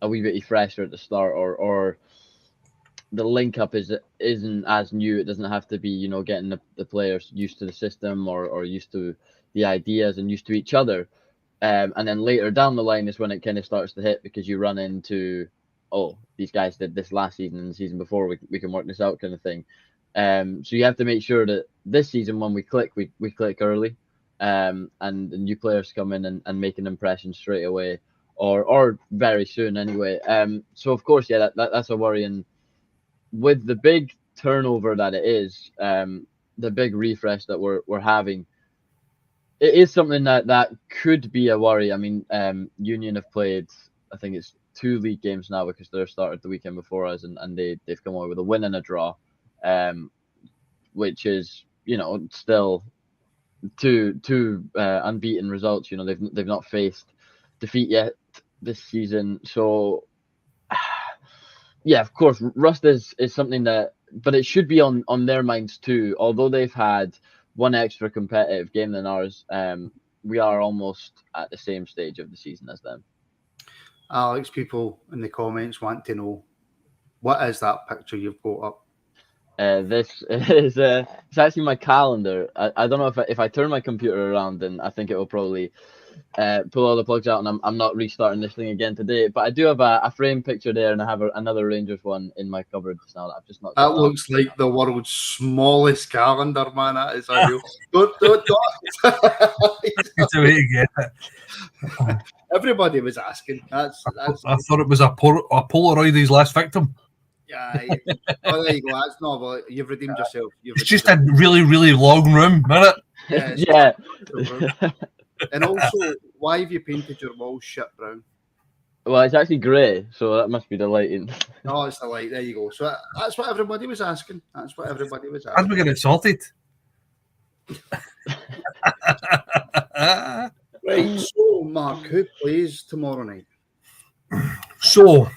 a wee bit fresher at the start, or the link up isn't as new. It doesn't have to be, getting the players used to the system or used to the ideas and used to each other. And then later down the line is when it kind of starts to hit, because you run into, these guys did this last season and the season before, we can work this out kind of thing. So you have to make sure that this season when we click, we click early, and the new players come in and make an impression straight away, or very soon anyway. So of course, yeah, that's a worry. And with the big turnover that it is, the big refresh that we're having, it is something that could be a worry. I mean, Union have played, I think it's 2 league games now, because they started the weekend before us, and they've come away with a win and a draw, which is still two unbeaten results. They've not faced defeat yet this season. So yeah, of course, rust is something that, but it should be on their minds too. Although they've had one extra competitive game than ours, we are almost at the same stage of the season as them. Alex, people in the comments want to know, What is that picture you've got up? This is it's actually my calendar. I don't know if I turn my computer around, then I think it will probably pull all the plugs out, and I'm not restarting this thing again today. But I do have a frame picture there, and I have another Rangers one in my cupboard just now that I've just not. That looks like the world's smallest calendar, man. That is unreal. don't. It's a way to get it. Everybody was asking. That's. I thought it was a Polaroid, his last victim. Yeah. Oh, there you go. That's not. Well, you've redeemed yourself. It's just a really, really long room, isn't it? Yeah. Yeah. And also, why have you painted your walls shit brown? Well, it's actually grey, so that must be the lighting. No, it's the light. There you go. So that's what everybody was asking. As we get it sorted. Right. So, Mark, who plays tomorrow night? So,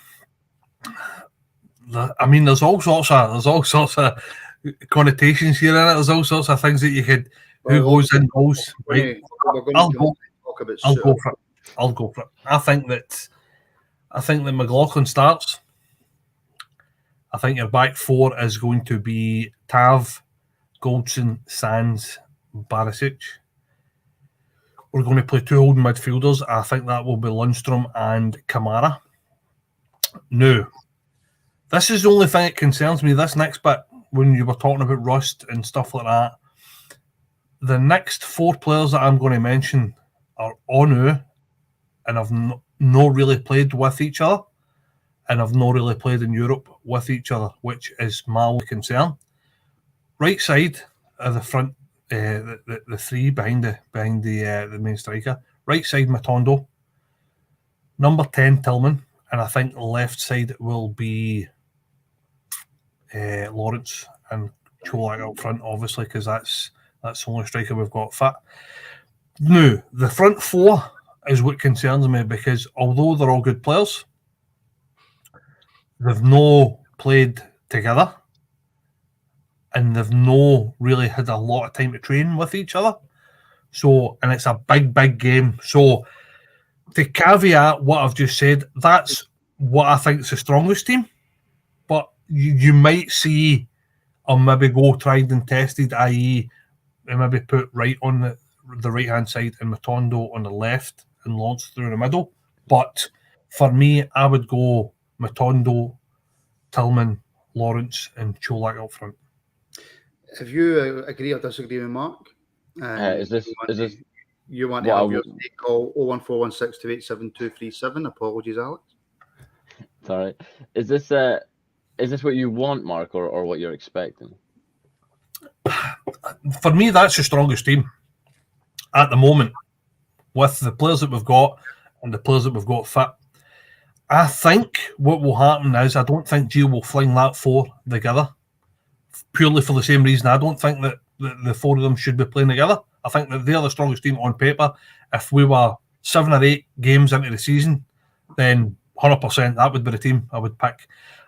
I mean, there's all sorts of connotations here in it. There's all sorts of things that you could. Who goes in goals? Right. I'll go for it. I think that McLaughlin starts. I think your back four is going to be Tav, Goldson, Sands, Barisic. We're going to play two holding midfielders. I think that will be Lundstrom and Kamara. No. This is the only thing that concerns me, this next bit, when you were talking about rust and stuff like that. The next four players that I'm going to mention are all new and have not really played with each other and have not really played in Europe with each other, which is my only concern. Right side of the front, the three behind the main striker. Right side, Matondo. Number 10, Tillman. And I think left side will be Lawrence and Cholak up front, obviously, because that's the only striker we've got fit. Now, the front four is what concerns me, because although they're all good players, they've no played together and they've no really had a lot of time to train with each other. So, and it's a big game. So, to caveat what I've just said, that's what I think is the strongest team. But you might see or maybe go tried and tested, i.e., maybe put Wright on the right-hand side and Matondo on the left and Lawrence through the middle. But for me, I would go Matondo, Tillman, Lawrence and Cholak up front. If you agree or disagree with Mark, you want to have your call 01416287237. Apologies, Alex. Sorry. Is this what you want, Mark, or what you're expecting? For me, that's the strongest team at the moment, with the players that we've got and the players that we've got fit. I think what will happen is I don't think Gio will fling that four together, purely for the same reason. I don't think that the four of them should be playing together. I think that they're the strongest team on paper. If we were 7 or 8 games into the season, then 100% that would be the team I would pick.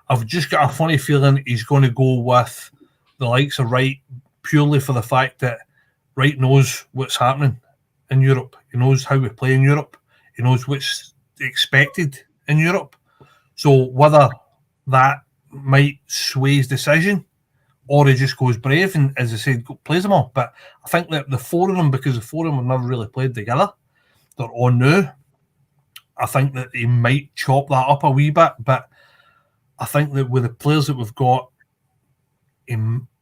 I've just got a funny feeling he's going to go with the likes of Wright, purely for the fact that Wright knows what's happening in Europe. He knows how we play in Europe. He knows what's expected in Europe. So whether that might sway his decision or he just goes brave and, as I said, plays them all. But I think that the four of them, because the four of them have never really played together, they're all new. I think that he might chop that up a wee bit, but I think that with the players that we've got,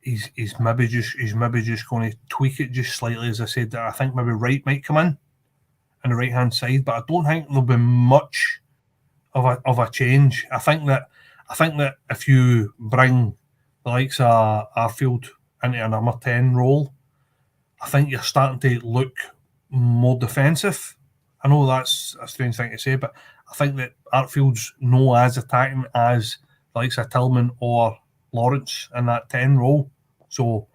he's maybe just going to tweak it just slightly. As I said, that I think maybe Wright might come in on the right hand side, but I don't think there'll be much of a change. I think that if you bring the likes of Arfield into a number 10 role, I think you're starting to look more defensive. I know that's a strange thing to say, but I think that Arfield's no as attacking as the likes of Tillman or Lawrence in that 10 role. So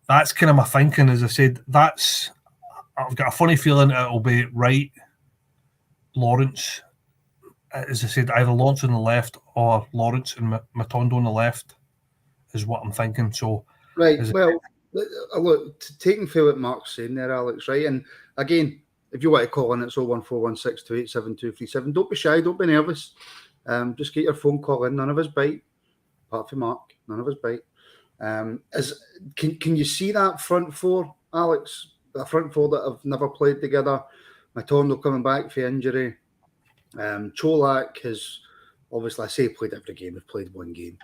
that's kind of my thinking. As I said, I've got a funny feeling it'll be Wright, Lawrence, as I said, either Lawrence on the left or Lawrence and Matondo on the left is what I'm thinking. So right, well, look, taking for what Mark's saying there, Alex, right? And again, if you want to call in, it's 01416287237. Don't be shy, don't be nervous. Just get your phone call in, none of us bite. apart from Mark. None of us bite. Can you see that front four, Alex? A front four that have never played together. Matondo coming back for injury. Cholak has obviously, I say played every game. We've played one game.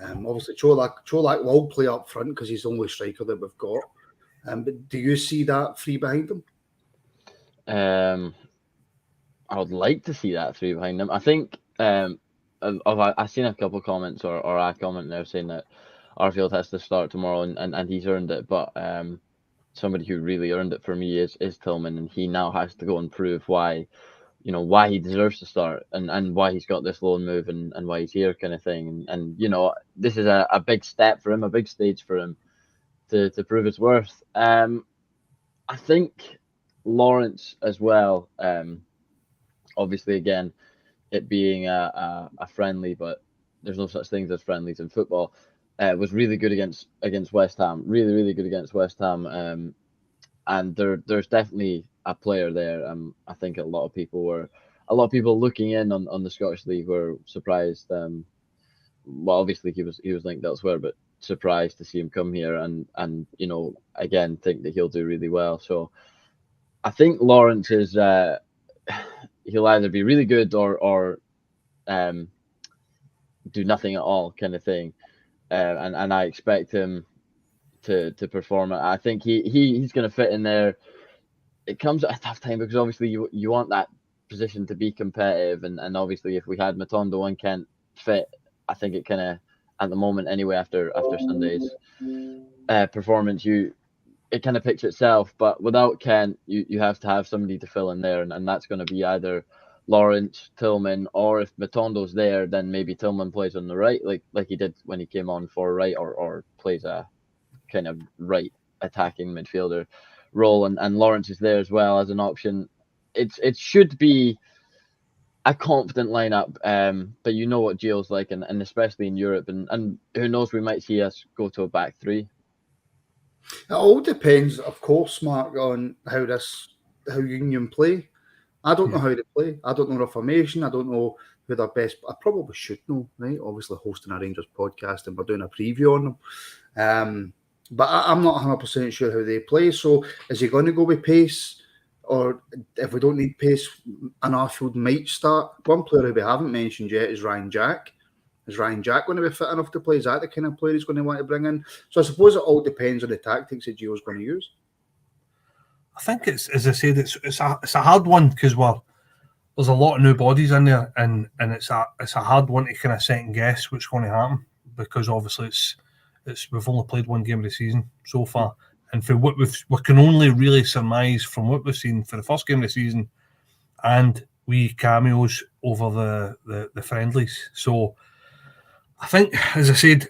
Obviously, Cholak will play up front because he's the only striker that we've got. But do you see that three behind him? I would like to see that three behind him. I think I've seen a couple of comments or a comment there saying that Arfield has to start tomorrow and he's earned it. But somebody who really earned it for me is Tillman, and he now has to go and prove why he deserves to start and why he's got this loan move and why he's here kind of thing. And this is a big step for him, a big stage for him to prove his worth. I think Lawrence as well, obviously again, it being a friendly, but there's no such things as friendlies in football, was really good against West Ham, really good against West Ham. And there's definitely a player there. I think a lot of people looking in on the Scottish League were surprised. Well, obviously he was linked elsewhere, but surprised to see him come here and again think that he'll do really well. So I think Lawrence is he'll either be really good or do nothing at all kind of thing. And I expect him to perform. I think he's going to fit in there. It comes at a tough time because obviously you want that position to be competitive, and obviously if we had Matondo and Kent fit, I think it kind of, at the moment anyway, after Sunday's performance, it kind of picks itself. But without Kent, you have to have somebody to fill in there, and that's going to be either Lawrence, Tillman, or if Matondo's there, then maybe Tillman plays on the right, like he did when he came on for right, or plays a kind of right attacking midfielder role, and Lawrence is there as well as an option. It should be a confident lineup, but you know what Gio's like, and especially in Europe, and who knows, we might see us go to a back three. It all depends, of course, Mark, on how Union play. I don't know how they play. I don't know their formation. I don't know who their best. I probably should know, right? Obviously, hosting a Rangers podcast and we're doing a preview on them. But I'm not 100% sure how they play. So is he going to go with pace? Or if we don't need pace, an Arfield might start. One player who we haven't mentioned yet is Ryan Jack. Is Ryan Jack going to be fit enough to play? Is that the kind of player he's going to want to bring in? So I suppose it all depends on the tactics that Gio's going to use. I think it's, as I said, it's a hard one because there's a lot of new bodies in there, and it's a hard one to kind of second guess what's going to happen, because obviously we've only played one game of the season so far, and for what we can only really surmise from what we've seen for the first game of the season, and we cameos over the friendlies. So I think, as I said,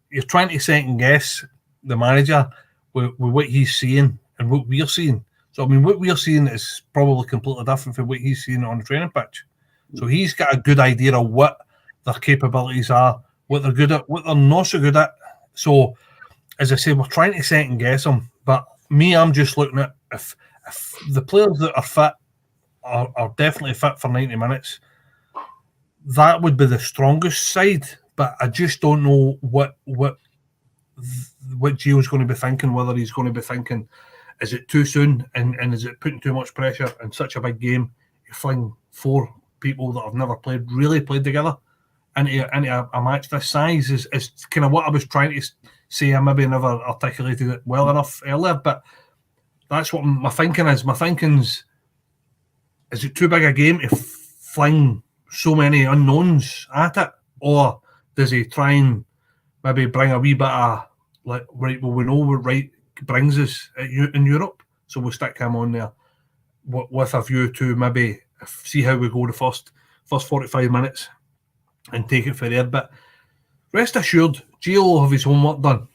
you're trying to second guess the manager with what he's seeing and what we're seeing. So, I mean, what we're seeing is probably completely different from what he's seeing on the training pitch. So he's got a good idea of what their capabilities are, what they're good at, what they're not so good at. So, as I say, we're trying to second guess them. But I'm just looking at if the players that are fit are definitely fit for 90 minutes, that would be the strongest side. But I just don't know what Gio's going to be thinking, whether he's going to be thinking, is it too soon and is it putting too much pressure in such a big game? You fling four people that have never really played together into a match this size is kind of what I was trying to say. I maybe never articulated it well enough earlier, but that's what my thinking is. My thinking's, is it too big a game to fling so many unknowns at it? Or does he try and maybe bring a wee bit of, like, right, well, we know what right brings us in Europe, so we'll stick him on there with a view to maybe see how we go the first 45 minutes and take it from there. But rest assured, Gio will have his homework done.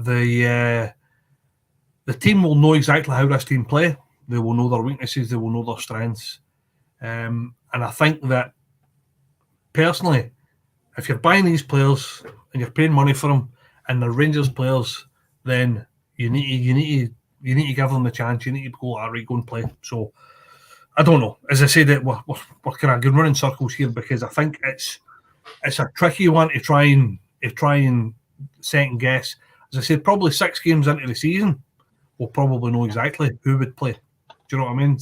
The team will know exactly how this team play. They will know their weaknesses, they will know their strengths. And I think that, personally, if you're buying these players and you're paying money for them and they're Rangers players, then you need to give them the chance. You need to go and play. So I don't know. As I said, we're kind of running circles here, because I think it's a tricky one to try and second guess. As I said, probably 6 games into the season, we'll probably know exactly who would play. Do you know what I mean?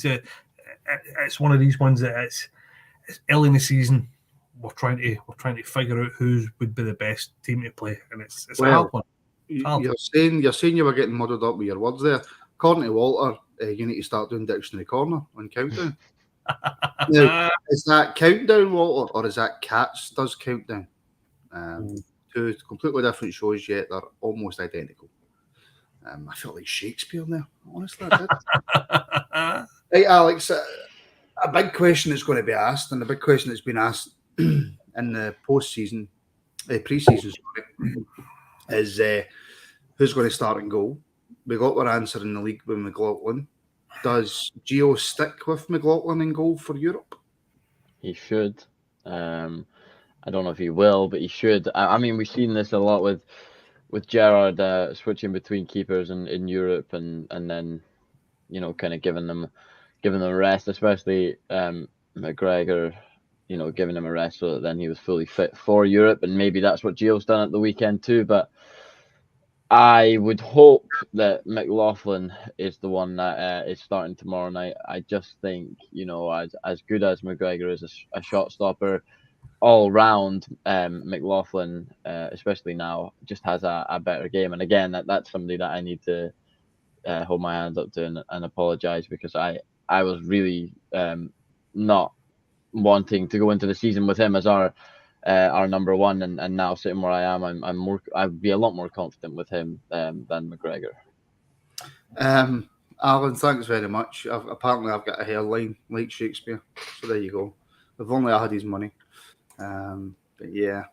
It's one of these ones that it's early in the season. We're trying to figure out who would be the best team to play, and it's a hard one. You're saying you were getting muddled up with your words there. According to Walter, you need to start doing Dictionary Corner on Countdown. Now, is that Countdown, Walter, or is that Cats does Countdown? Two completely different shows, yet they're almost identical. I felt like Shakespeare there. Honestly, I did. Hey, Alex, a big question that's going to be asked, and a big question that's been asked in the pre-season, is who's going to start in goal. We got our answer in the league with McLaughlin. Does Gio stick with McLaughlin in goal for Europe? He should. I don't know if he will, but he should. I mean, we've seen this a lot with Gerrard switching between keepers in Europe, and then kind of giving them a rest, especially McGregor. Giving him a rest so that then he was fully fit for Europe, and maybe that's what Gio's done at the weekend too. But I would hope that McLaughlin is the one that is starting tomorrow night. I just think, as good as McGregor is a shot stopper, all round, McLaughlin, especially now, just has a better game. And again, that's somebody that I need to hold my hands up to and apologise, because I was really not wanting to go into the season with him as our number one, and now sitting where I am, I'd be a lot more confident with him than McGregor. Alan, thanks very much. Apparently I've got a hairline like Shakespeare, so there you go. If only I had his money. But yeah,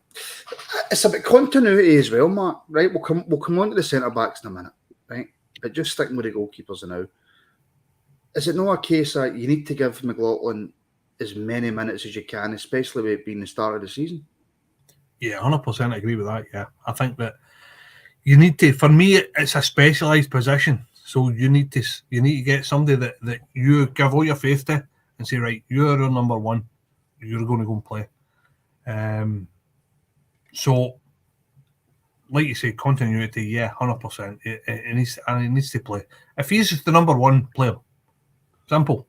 it's about continuity as well, Mark. Right, we'll come on to the centre backs in a minute, right? But just sticking with the goalkeepers now, is it not a case that you need to give McLaughlin as many minutes as you can, especially with it being the start of the season? Yeah, 100% agree with that. Yeah, I think that you need to. For me, it's a specialised position, so you need to get somebody that you give all your faith to and say, right, you're our number one. You're going to go and play. So, like you say, continuity. Yeah, 100%. He needs to play. If he's the number one player, simple.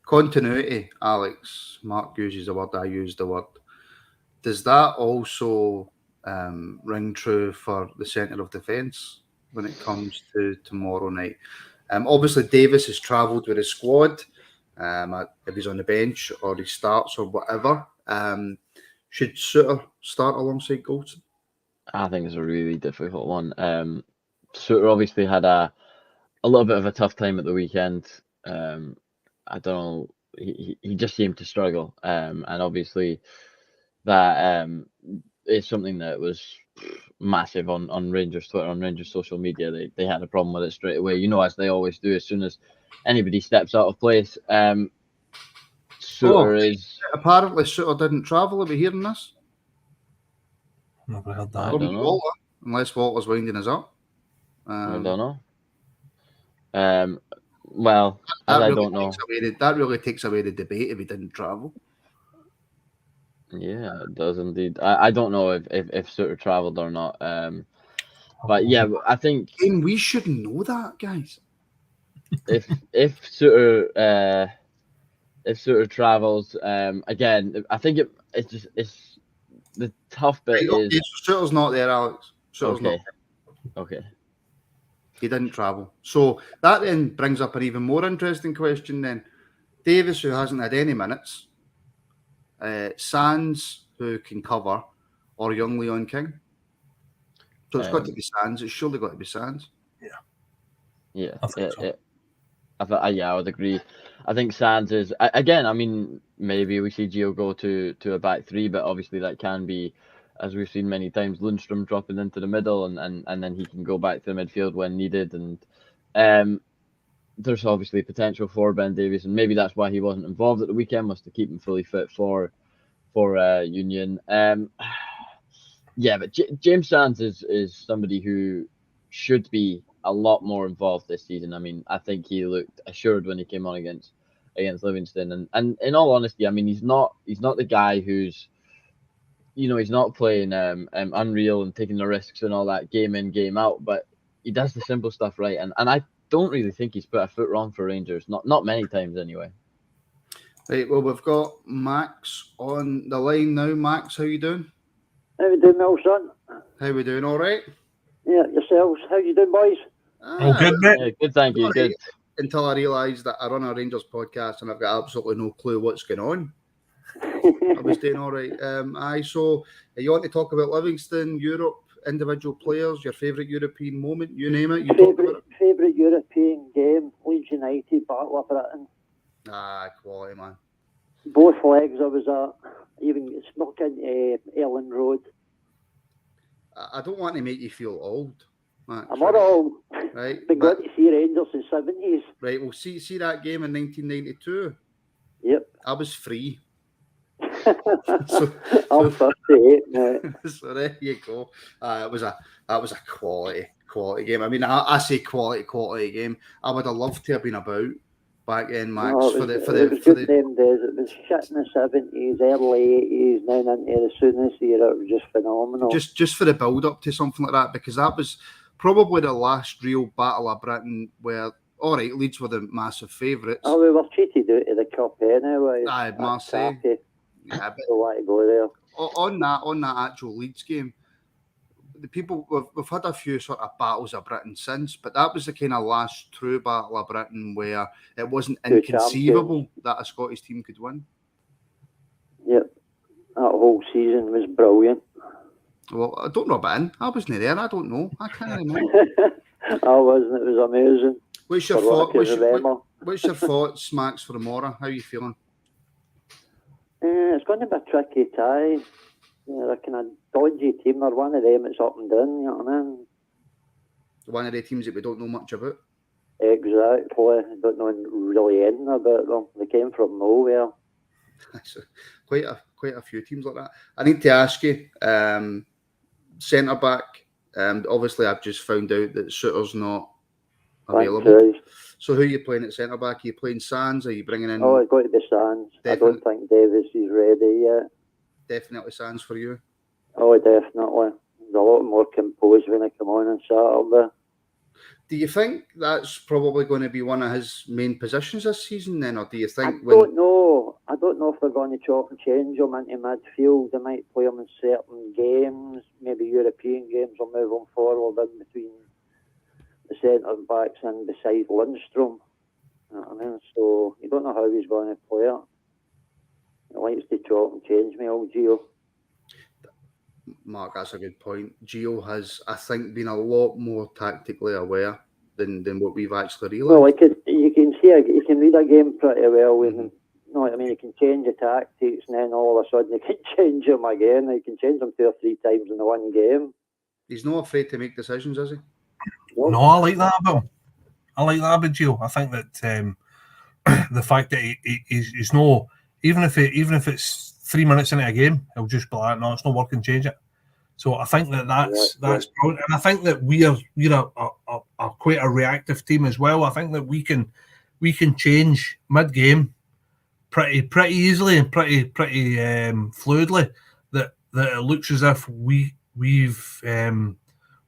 Continuity, Alex. Mark uses the word, I use the word. Does that also ring true for the centre of defence when it comes to tomorrow night? Obviously, Davis has travelled with his squad. If he's on the bench or he starts or whatever, should Souttar start alongside Goldson? I think it's a really difficult one. Souttar obviously had a little bit of a tough time at the weekend. I don't know. He just seemed to struggle, and obviously that is something that was massive on Rangers Twitter, on Rangers social media. They had a problem with it straight away, as they always do as soon as anybody steps out of place. Souttar is apparently Souttar didn't travel. Are we hearing this? Never heard that. I don't know. Walter, unless Walter's winding us up. I don't know. Well, I don't know. That really takes away the debate if he didn't travel. Yeah, it does indeed. I don't know if Souttar travelled or not. But yeah, I think we should know that, guys. if Souttar travels, again, I think it's the tough bit is Souttar's not there, Alex. Souttar's not there. Okay. He didn't travel. So that then brings up an even more interesting question then. Davis, who hasn't had any minutes, Sands, who can cover, or young Leon King. So it's got to be Sands. It's surely got to be Sands. Yeah. I think so. I would agree. I think Sands is, again, I mean, maybe we see Gio go to a back three, but obviously that can be, as we've seen many times, Lundstrom dropping into the middle, and then he can go back to the midfield when needed. And there's obviously potential for Ben Davies, and maybe that's why he wasn't involved at the weekend, was to keep him fully fit for Union. Yeah, but James Sands is somebody who should be a lot more involved this season. I mean, I think he looked assured when he came on against Livingston, and in all honesty, I mean, he's not the guy who's he's not playing unreal and taking the risks and all that game in, game out, but he does the simple stuff right. And I don't really think he's put a foot wrong for Rangers. Not many times anyway. Right, well, we've got Max on the line now. Max, how you doing? How you doing, Mel, son? How we doing? All right? Yeah, yourselves. How you doing, boys? Good, mate. Yeah, good, thank you. Good. Until I realised that I run a Rangers podcast and I've got absolutely no clue what's going on. I was doing all right. So you want to talk about Livingston, Europe, individual players, your favourite European moment, you name it. Favourite European game, Leeds United, Battle of Britain. Quality, man. Both legs I was at, even snuck into Ellen Road. I don't want to make you feel old, Max. I'm not old. Right. Been going to see Rangers in the 70s. Right, well, see that game in 1992? Yep. I was free. I'm 58, mate. So there you go. That was a quality game. I mean, I say quality game. I would have loved to have been about back then, Max. No, it was good them days. It was shit in the 70s, early 80s, then into the soonest era. It was just phenomenal. Just for the build up to something like that, because that was probably the last real Battle of Britain where, all right, Leeds were the massive favourites. Oh, we were cheated out of the cup anyway. Marseille. Yeah, but don't want to go there. On that actual Leeds game, the people we've had a few sort of battles of Britain since, but that was the kind of last true Battle of Britain where it wasn't inconceivable that a Scottish team could win. Yep, that whole season was brilliant. Well, I don't rub it in. I wasn't there. I don't know. I can't remember. I wasn't. It was amazing. What's your thoughts, Max, for tomorrow? How are you feeling? It's going to be a tricky tie. They're kind of dodgy team. They're one of them that's up and down, you know what I mean? One of the teams that we don't know much about. Exactly. Don't know really anything about them. They came from nowhere. Quite a few teams like that. I need to ask you, centre back. Obviously, I've just found out that Souttar's not available. So who are you playing at centre back? Are you playing Sands? Are you bringing in? Oh, it's got to be Sands. I don't think Davis is ready yet. Definitely Sands for you. Oh, definitely. He's a lot more composed when I come on and Saturday. Do you think that's probably going to be one of his main positions this season then, or do you think? I don't know. I don't know if they're going to chop and change him into midfield. They might play him in certain games, maybe European games, or move him forward in between the centre backs and beside Lundstrom. You know what I mean? So you don't know how he's going to play it. He likes to chop and change me, old Gio. Mark, that's a good point. Gio has, I think, been a lot more tactically aware than what we've actually realised. Well, you can see, you can read a game pretty well. You know what I mean? You can change the tactics, and then all of a sudden you can change them again. You can change them 2 or 3 times in the one game. He's not afraid to make decisions, is he? No, I like that about him. I like that about Gio. I think that the fact that he's no, even if it's 3 minutes into a game, he'll just be like, no, it's not working, change it. So I think that's brilliant. And I think that we're quite a reactive team as well. I think that we can change mid game pretty easily and pretty fluidly. That it looks as if we've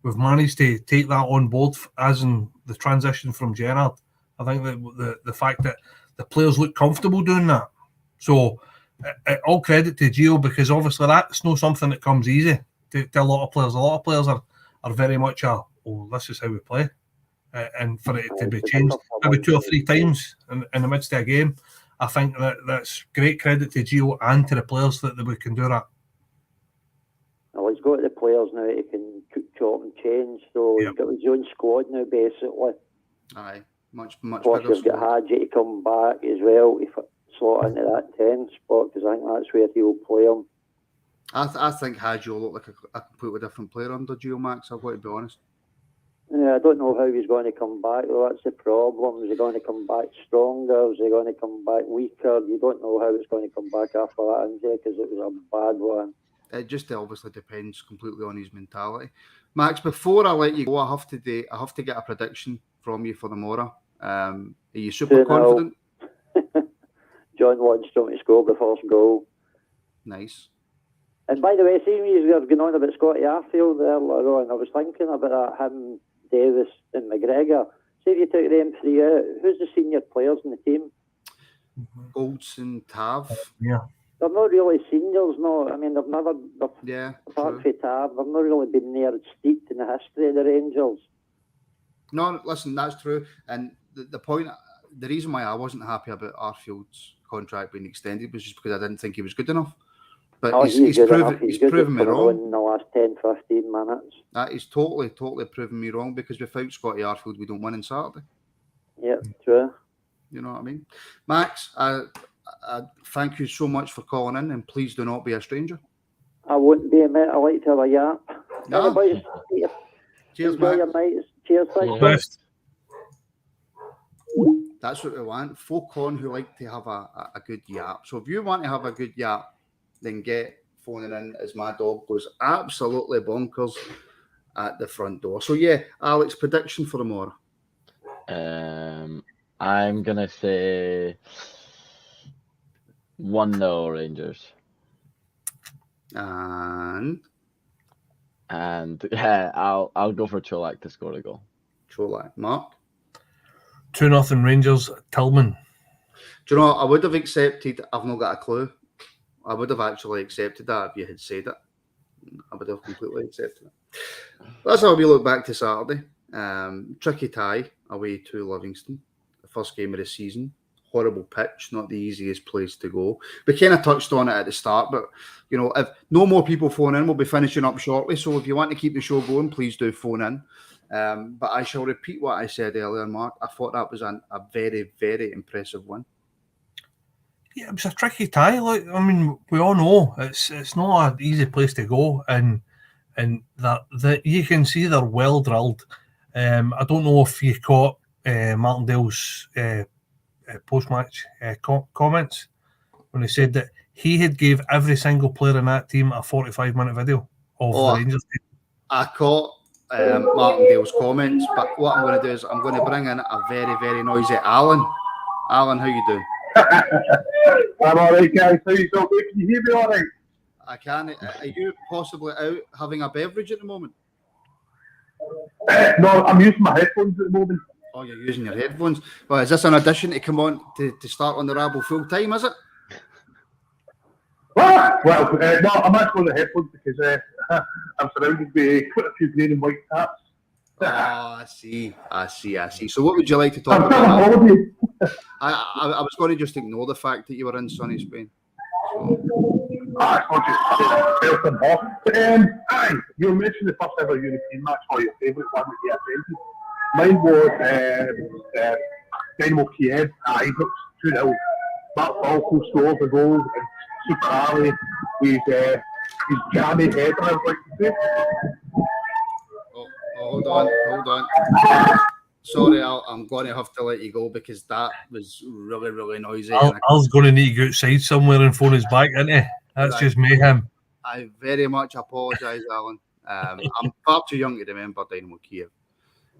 managed to take that on board as in the transition from Gerrard. I think that the fact that the players look comfortable doing that. So all credit to Gio, because obviously that's not something that comes easy to a lot of players. A lot of players are very much this is how we play. And for it to be changed maybe 2 or 3 times in the midst of a game, I think that's great credit to Gio and to the players that we can do that. Well, he's got the players now that he can chop and change. So he's got his own squad now, basically. Aye, much bigger squad. You've got Hadji to come back as well to slot into that 10 spot, because I think that's where he'll play him. I think Hadji will look like a completely different player under Gio, Max. I've got to be honest. Yeah, I don't know how he's going to come back, though. That's the problem. Is he going to come back stronger? Is he going to come back weaker? You don't know how it's going to come back after that injury, because it was a bad one. It just obviously depends completely on his mentality. Max, before I let you go, I have to get a prediction from you for tomorrow. Are you super confident? John Lundstrom to score the first goal. Nice. And by the way, seeing you were going on about Scotty Arfield earlier on, I was thinking about him, Davis and McGregor. Say if you took them three out, who's the senior players in the team? Goldson, Tav. Yeah. They're not really seniors, no. I mean, they've never, apart true. from Tav, they've not really been near steeped in the history of the Rangers. No, listen, that's true. And the reason why I wasn't happy about Arfield's contract being extended was just because I didn't think he was good enough. But he's proven me wrong in the last 10, 15 minutes. That is totally proven me wrong, because without Scotty Arfield, we don't win on Saturday. Yeah, true. You know what I mean? Max, I thank you so much for calling in, and please do not be a stranger. I wouldn't be, mate. I like to have a yap. No. Everybody, Cheers, enjoy Max. your nights. Cheers, thanks. Best. That's what we want. Folk on who like to have a good yap. So if you want to have a good yap, then get phoning in, as my dog goes absolutely bonkers at the front door. So yeah, Alex, prediction for tomorrow. I'm gonna say 1-0 Rangers. And I'll go for Cholak to score a goal. Cholak. Mark? 2-0 Rangers, Tillman. Do you know, I would have accepted, I've not got a clue. I would have actually accepted that if you had said it. I would have completely accepted it. That's how we look back to Saturday. Tricky tie away to Livingston. The first game of the season. Horrible pitch, not the easiest place to go. We kind of touched on it at the start, but you know, if no more people phone in, we'll be finishing up shortly. So if you want to keep the show going, please do phone in. But I shall repeat what I said earlier, Mark. I thought that was a very, very impressive win. Yeah, it was a tricky tie. Like, I mean, we all know it's not an easy place to go, and that you can see they're well drilled. I don't know if you caught Martindale's post-match comments when he said that he had gave every single player in that team a 45-minute video of the Rangers team. I caught Martindale's comments, but what I'm going to do is I'm going to bring in a very, very noisy Alan. Alan, how you doing? I'm all right, guys. How you doing? Can you hear me all right? I can. Are you possibly out having a beverage at the moment? No, I'm using my headphones at the moment. Oh, you're using your headphones. Well, is this an audition to come on to start on the Rabble full time, is it? Well, no, I'm actually on the headphones because I'm surrounded by quite a few green and white caps. Oh, I see. So what would you like to talk about? I was going to just ignore the fact that you were in sunny Spain. You mentioned the first ever European match for your favourite one that you attended. Mine was Dynamo Kiev at Ibrox 2-0. Matt Falco scored the goal, and Souttar with his jammy header, I would like to say. Hold on. Sorry, I'm going to have to let you go because that was really, really noisy. Al's going to need to go outside somewhere and phone his back, isn't he? That's just mayhem. I very much apologise, Alan. I'm far too young to remember Dynamo Kiev.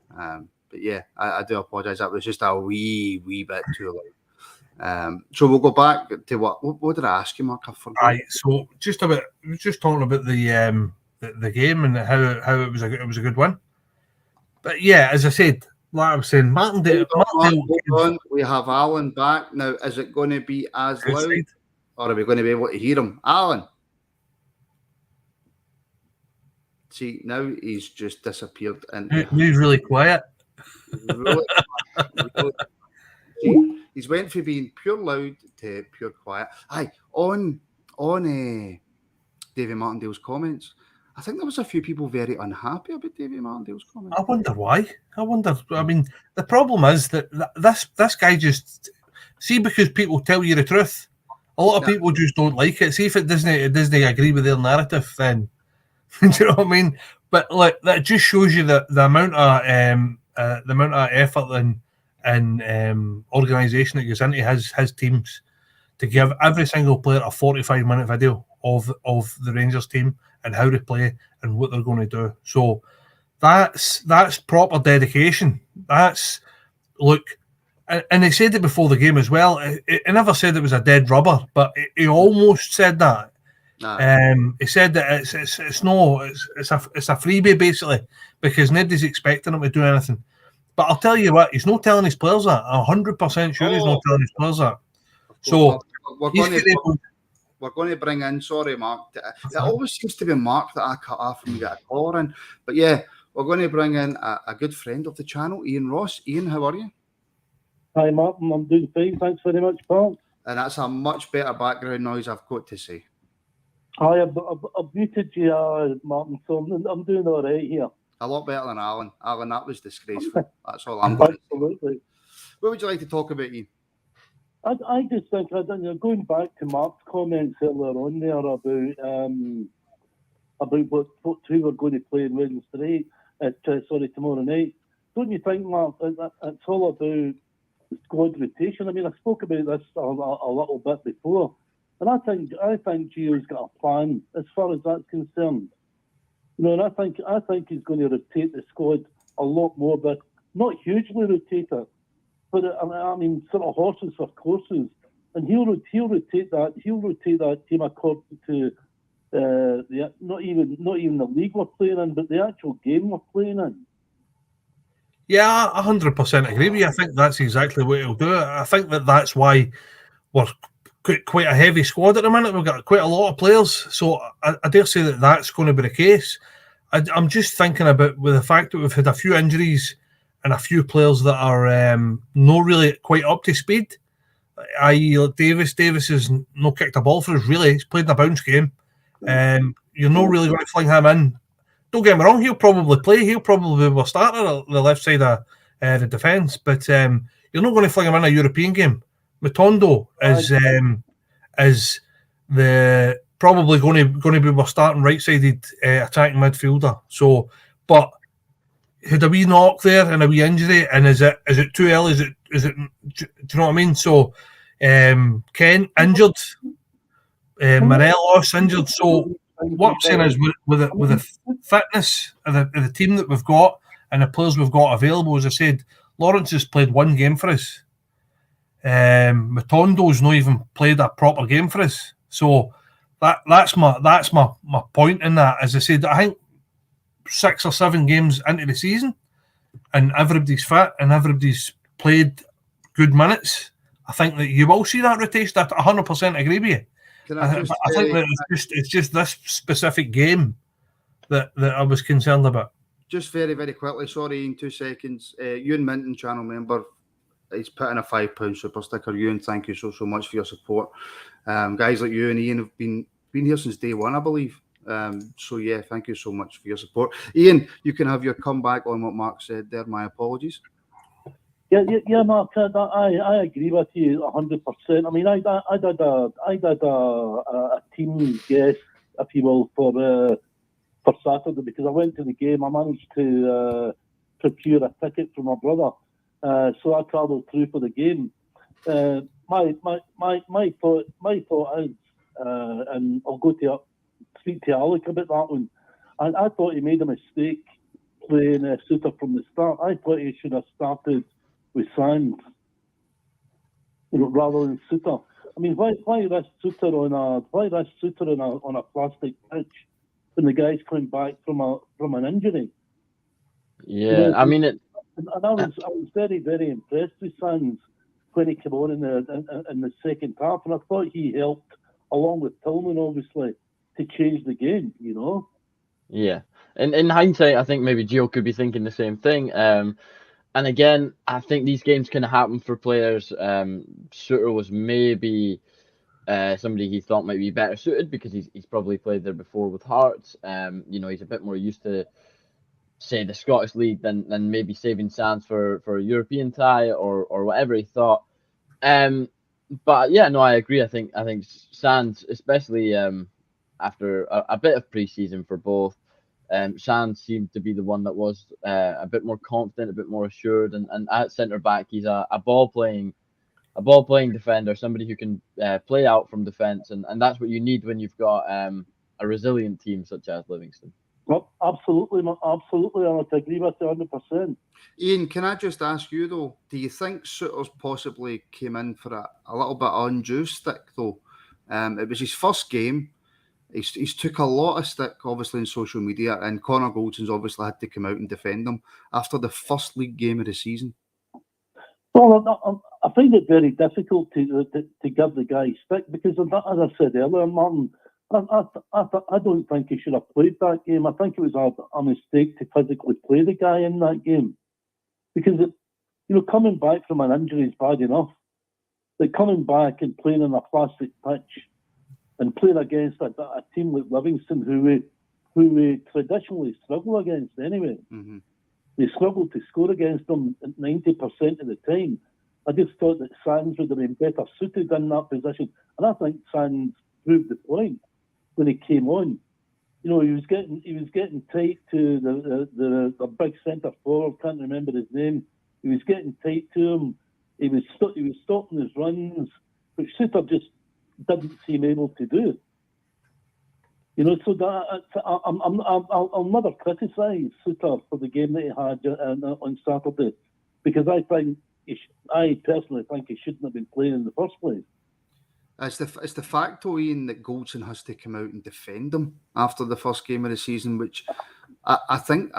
But yeah, I do apologise. That was just a wee bit too loud. So we'll go back to what did I ask you, Mark? I forgot. Right. So just talking about the game and how it was a good win. But yeah, as I said, like I was saying, Martindale. Hold on. We have Alan back now. Is it going to be as loud, or are we going to be able to hear him, Alan? See, now he's just disappeared. And he's really quiet. Really, see, he's went from being pure loud to pure quiet. Aye, on David Martindale's comments, I think there was a few people very unhappy about David Martindale's comments. I wonder why. I mean, the problem is that this guy just because people tell you the truth. A lot of people just don't like it. See if it doesn't agree with their narrative, then do you know what I mean? But like that just shows you the amount of effort and organisation that goes into his teams to give every single player a 45-minute video of the Rangers team and how they play and what they're going to do. So that's proper dedication. That's and he said it before the game as well. He never said it was a dead rubber, but he almost said that. He said that it's a freebie basically because nobody's expecting him to do anything. But I'll tell you what, he's not telling his players that. 100% sure he's not telling his players that. So we're going to bring in. Sorry, Mark. It always seems to be Mark that I cut off when we get a caller in. But yeah, we're going to bring in a good friend of the channel, Ian Ross. Ian, how are you? Hi, Martin. I'm doing fine. Thanks very much, Paul. And that's a much better background noise, I've got to say. Hi, I've muted you, Martin, so I'm doing all right here. A lot better than Alan. Alan, that was disgraceful. That's all I'm going to say. Absolutely. What would you like to talk about, Ian? I just think, going back to Mark's comments earlier on there about who we're going to play in Wednesday, tomorrow night. Don't you think, Mark, it's all about squad rotation? I mean, I spoke about this a little bit before, and I think Gio's got a plan as far as that's concerned. You know, and I think he's going to rotate the squad a lot more, but not hugely rotate it. But I mean, sort of horses for courses, and he'll rotate that team according to not even the league we're playing in, but the actual game we're playing in. Yeah, 100% agree with you. I think that's exactly what he'll do. I think that's why we're quite a heavy squad at the minute. We've got quite a lot of players, so I dare say that's going to be the case. I'm just thinking about with the fact that we've had a few injuries and a few players that are not really quite up to speed, i.e. like Davis. Davis has not kicked a ball for us, really. He's played in a bounce game. You're not really going to fling him in. Don't get me wrong, he'll probably play. He'll probably be a starter at the left side of the defence, but you're not going to fling him in a European game. Matondo is the probably going to be our starting right-sided attacking midfielder. So, but had a wee knock there and a wee injury, and is it too early? Is it? Do you know what I mean? So, Ken injured, Morelos injured. So, what I'm saying is, with the fitness of the team that we've got and the players we've got available, as I said, Lawrence has played one game for us. Matondo's not even played a proper game for us. So that's my point in that. As I said, I think 6 or 7 games into the season, and everybody's fit and everybody's played good minutes. I think that you will see that rotation. I 100% agree with you. I think that it's just this specific game that I was concerned about. Just very, very quickly, sorry, in 2 seconds. Ewan Minton, channel member, he's put in a £5 super sticker. Ewan, thank you so much for your support. Guys like you and Ian have been here since day one, I believe. So yeah, thank you so much for your support. Ian, you can have your comeback on what Mark said there. My apologies. Yeah, Mark. I agree with you 100%. I mean, I did a team guest, if you will, for Saturday, because I went to the game. I managed to procure a ticket for my brother, so I travelled through for the game. My thought is, and I'll go to speak to Alec about that one. And I thought he made a mistake playing Souttar from the start. I thought he should have started with Sands, rather than Souttar. I mean, why risk Souttar on a plastic pitch when the guy's coming back from an injury? Yeah, I mean it. And I was very, very impressed with Sands when he came on in the second half, and I thought he helped, along with Tillman, obviously, to change the game. You know. Yeah, in hindsight, I think maybe Gio could be thinking the same thing. And again, I think these games can happen for players. Souttar was maybe somebody he thought might be better suited because he's probably played there before with Hearts. He's a bit more used to, say, the Scottish League than maybe saving Sands for a European tie or whatever he thought. But yeah, no, I agree. I think Sands, especially after a bit of pre-season for both, Sands seemed to be the one that was a bit more confident, a bit more assured, and at centre back he's a ball playing defender, somebody who can play out from defence, and that's what you need when you've got a resilient team such as Livingston. Well, absolutely, I would agree with you 100%. Ian, can I just ask you though, do you think Souttar's possibly came in for a little bit undue stick though? It was his first game. He's took a lot of stick, obviously, in social media, and Connor Goldson's obviously had to come out and defend him after the first league game of the season. Well, I find it very difficult to give the guy stick because, as I said earlier, Martin, I don't think he should have played that game. I think it was a mistake to physically play the guy in that game because, coming back from an injury is bad enough. But coming back and playing on a plastic pitch and playing against a team like Livingston, who we traditionally struggle against anyway. Mm-hmm. We struggled to score against them 90% of the time. I just thought that Sands would have been better suited in that position. And I think Sands proved the point when he came on. He was getting tight to the big centre forward, can't remember his name. He was getting tight to him. He was stopping his runs, which Souttar just didn't seem able to do. So that I'll never criticise Souttar for the game that he had on Saturday, because I personally think he shouldn't have been playing in the first place. It's the fact, though, Ian, that Goldson has to come out and defend him after the first game of the season, which I think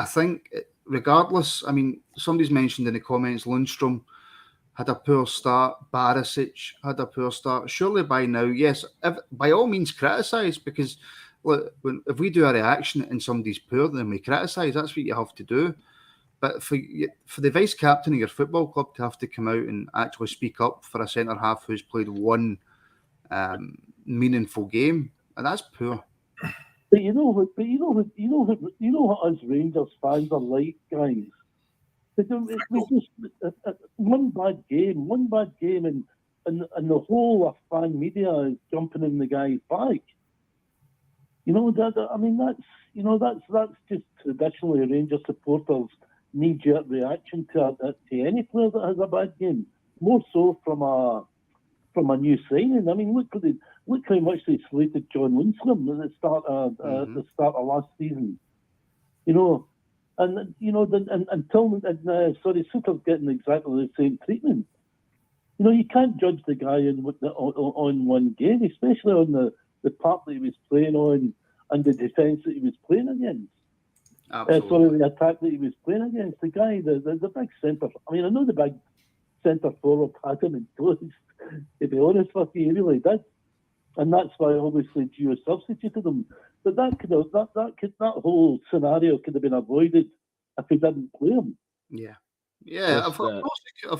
regardless. I mean, somebody's mentioned in the comments Lundstrom had a poor start, Barisic had a poor start. Surely by now, yes, by all means criticise, because look, if we do a reaction and somebody's poor, then we criticise. That's what you have to do. But for the vice captain of your football club to have to come out and actually speak up for a centre half who's played one meaningful game, and that's poor. But you know what us Rangers fans are like, guys. We just one bad game, and the whole of fan media is jumping in the guy's back. That's just traditionally Rangers supporters' knee-jerk reaction to any player that has a bad game. More so from a new signing. I mean, look how much they slated John Lundstrom at the start of last season. Souttar's getting exactly the same treatment. You can't judge the guy on one game, especially on the part that he was playing on and the defence that he was playing against. Absolutely. The attack that he was playing against. The guy, the big centre. I mean, I know the big centre forward had him in toast. To be honest with you, he really did, and that's why obviously Gio substituted him. But that whole scenario could have been avoided if he didn't play him. Yeah. I've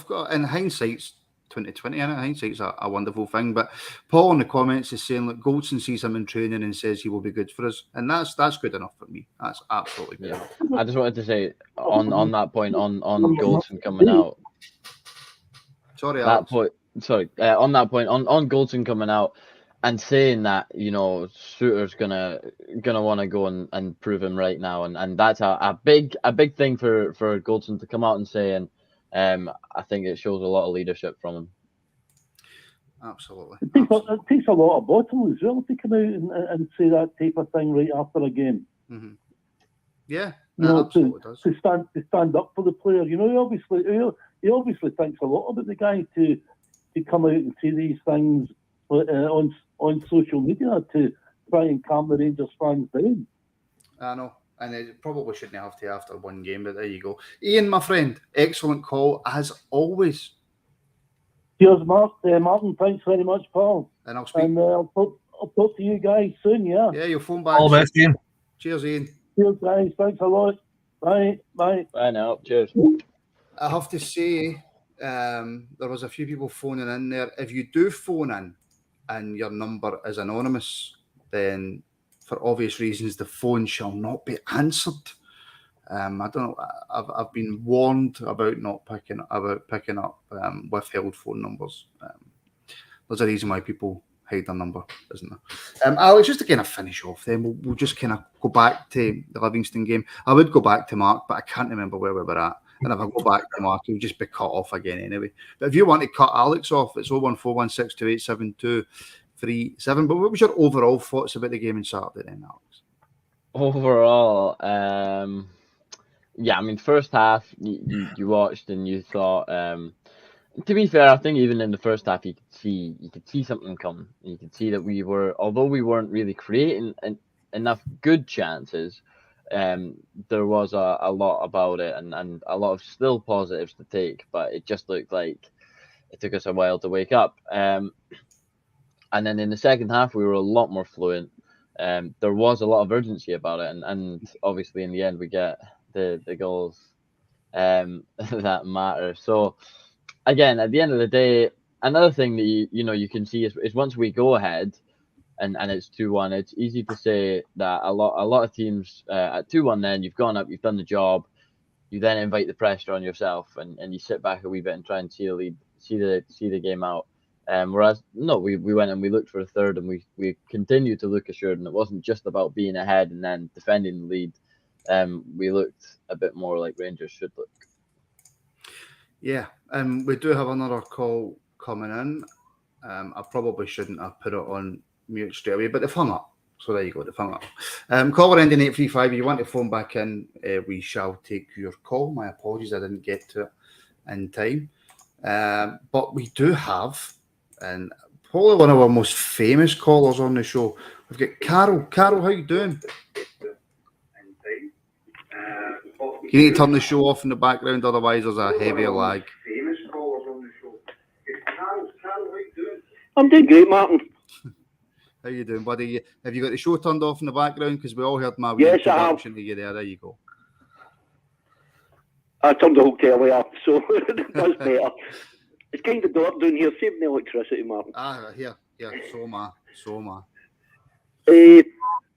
got. In hindsight's 2020, and hindsight's a wonderful thing. But Paul in the comments is saying, look, Goldson sees him in training and says he will be good for us, and that's good enough for me. That's absolutely good enough. I just wanted to say on that point on Goldson coming out. Sorry, Alex. On that point on Goldson coming out and saying that Souttar's gonna want to go and prove him right now, and that's a big thing for Goldson to come out and say, and I think it shows a lot of leadership from him. Absolutely. It takes a lot of bottom as well to come out and say that type of thing right after a game. Mm-hmm. Yeah, absolutely does. To stand up for the player. He obviously thinks a lot about the guy to come out and say these things on social media to try and calm the Rangers fans down. I know, and it probably shouldn't have to after one game, but there you go. Ian, my friend, excellent call as always. Cheers, Martin. Thanks very much, Paul. And I'll speak. And I'll talk to you guys soon. Yeah. Yeah, you'll phone back. All the best, Ian. Cheers, Ian. Cheers, guys. Thanks a lot. Bye. Bye now. Cheers. I have to say, there was a few people phoning in there. If you do phone in and your number is anonymous, then for obvious reasons the phone shall not be answered. I don't know. I've been warned about picking up withheld phone numbers. There's a reason why people hide their number, isn't there? Alex, just to kind of finish off, then we'll just kind of go back to the Livingston game. I would go back to Mark, but I can't remember where we were at. And if I go back to Mark, he'll just be cut off again anyway. But if you want to cut Alex off, it's 01416287237. But what was your overall thoughts about the game on Saturday then, Alex? Overall, I mean, first half you watched and you thought To be fair, I think even in the first half, you could see something coming. You could see that although we weren't really creating enough good chances, there was a lot about it and a lot of still positives to take. But it just looked like it took us a while to wake up. And then in the second half, we were a lot more fluent. There was a lot of urgency about it, and obviously in the end, we get the goals that matter. So. Again, at the end of the day, another thing that you can see is once we go ahead and it's 2-1, it's easy to say that a lot of teams at 2-1, then you've gone up, you've done the job, you then invite the pressure on yourself and you sit back a wee bit and try and see the lead, see the game out. Whereas no, we went and we looked for a third and we continued to look assured, and it wasn't just about being ahead and then defending the lead. We looked a bit more like Rangers should look. Yeah, we do have another call coming in. I probably shouldn't have put it on mute straight away, but they've hung up. So there you go, they've hung up. Caller ending 835, if you want to phone back in, we shall take your call. My apologies, I didn't get to it in time. But we do have, and probably one of our most famous callers on the show. We've got Carol. Carol, how you doing? You need to turn the show off in the background, otherwise there's a heavier lag. I'm doing great, Martin. How you doing, buddy? Have you got the show turned off in the background? Because we all heard my wee introduction to you there. There you go. I turned the whole telly off, so that's better. It's kind of dark down here. Save me electricity, Martin. Here. So am I.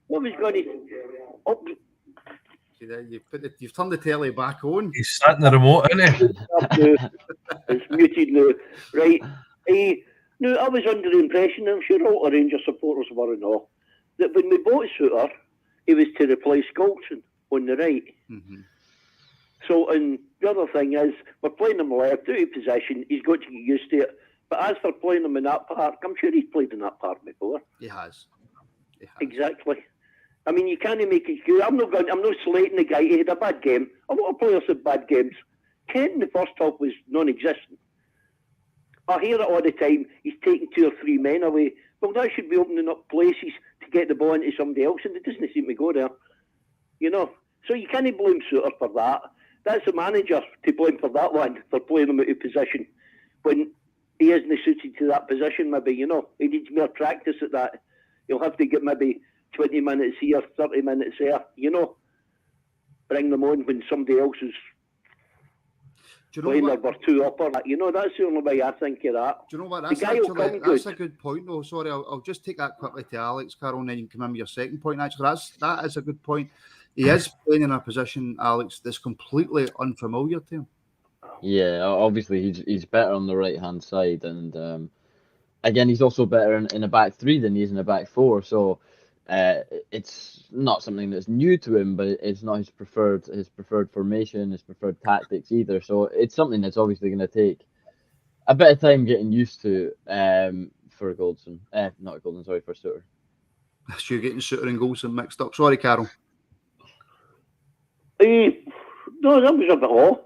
What was going to... Oh. You've turned the telly back on. He's sat in the remote, isn't he? It's muted now. Right. No, I was under the impression, I'm sure all the Rangers supporters were and all, that when we bought Souttar, he was to replace Golson on the right. Mm-hmm. So, and the other thing is, we're playing him left, out of possession, he's got to get used to it. But as for playing him in that park, I'm sure he's played in that park before. He has. Exactly. I mean, you can't make excuse. I'm not slating the guy. He had a bad game. A lot of players have bad games. Kent in the first half was non-existent. I hear it all the time. He's taking 2 or 3 men away. Well, that should be opening up places to get the ball into somebody else, and it doesn't seem to go there. You know? So you can't blame Souttar for that. That's the manager to blame for that one, for playing him out of position. When he isn't suited to that position, maybe, you know. He needs more practice at that. He'll have to get maybe 20 minutes here, 30 minutes there, you know. Bring them on when somebody else is playing number 2 upper. You know, that's the only way I think of that. Do you know what? That's a good point, though. Sorry, I'll just take that quickly to Alex, Carol, and then you can come in with your second point. Actually, that is a good point. He is playing in a position, Alex, that's completely unfamiliar to him. Yeah, obviously he's better on the right-hand side, and again, he's also better in a back 3 than he is in a back 4, so it's not something that's new to him, but it's not his preferred formation, his preferred tactics either. So it's something that's obviously going to take a bit of time getting used to for Goldson. Not Goldson, sorry, for Souttar. So you're getting Souttar and Goldson mixed up. Sorry, Carol. No, that was a bit off.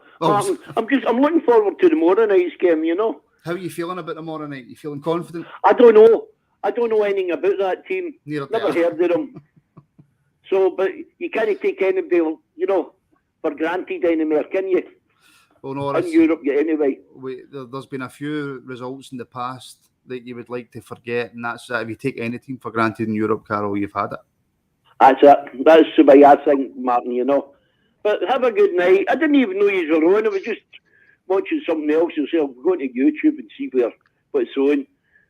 I'm looking forward to tomorrow night's game, you know. How are you feeling about tomorrow night? You feeling confident? I don't know anything about that team. Never heard of them. So, but you can't take anybody, you know, for granted anymore, can you? Well, no, in Europe, anyway. There's been a few results in the past that you would like to forget, and that's if you take any team for granted in Europe, Carol, you've had it. That's it. That's the way I think, Martin, you know. But have a good night. I didn't even know you were on. I was just watching something else. So I'm going to YouTube and see what's on.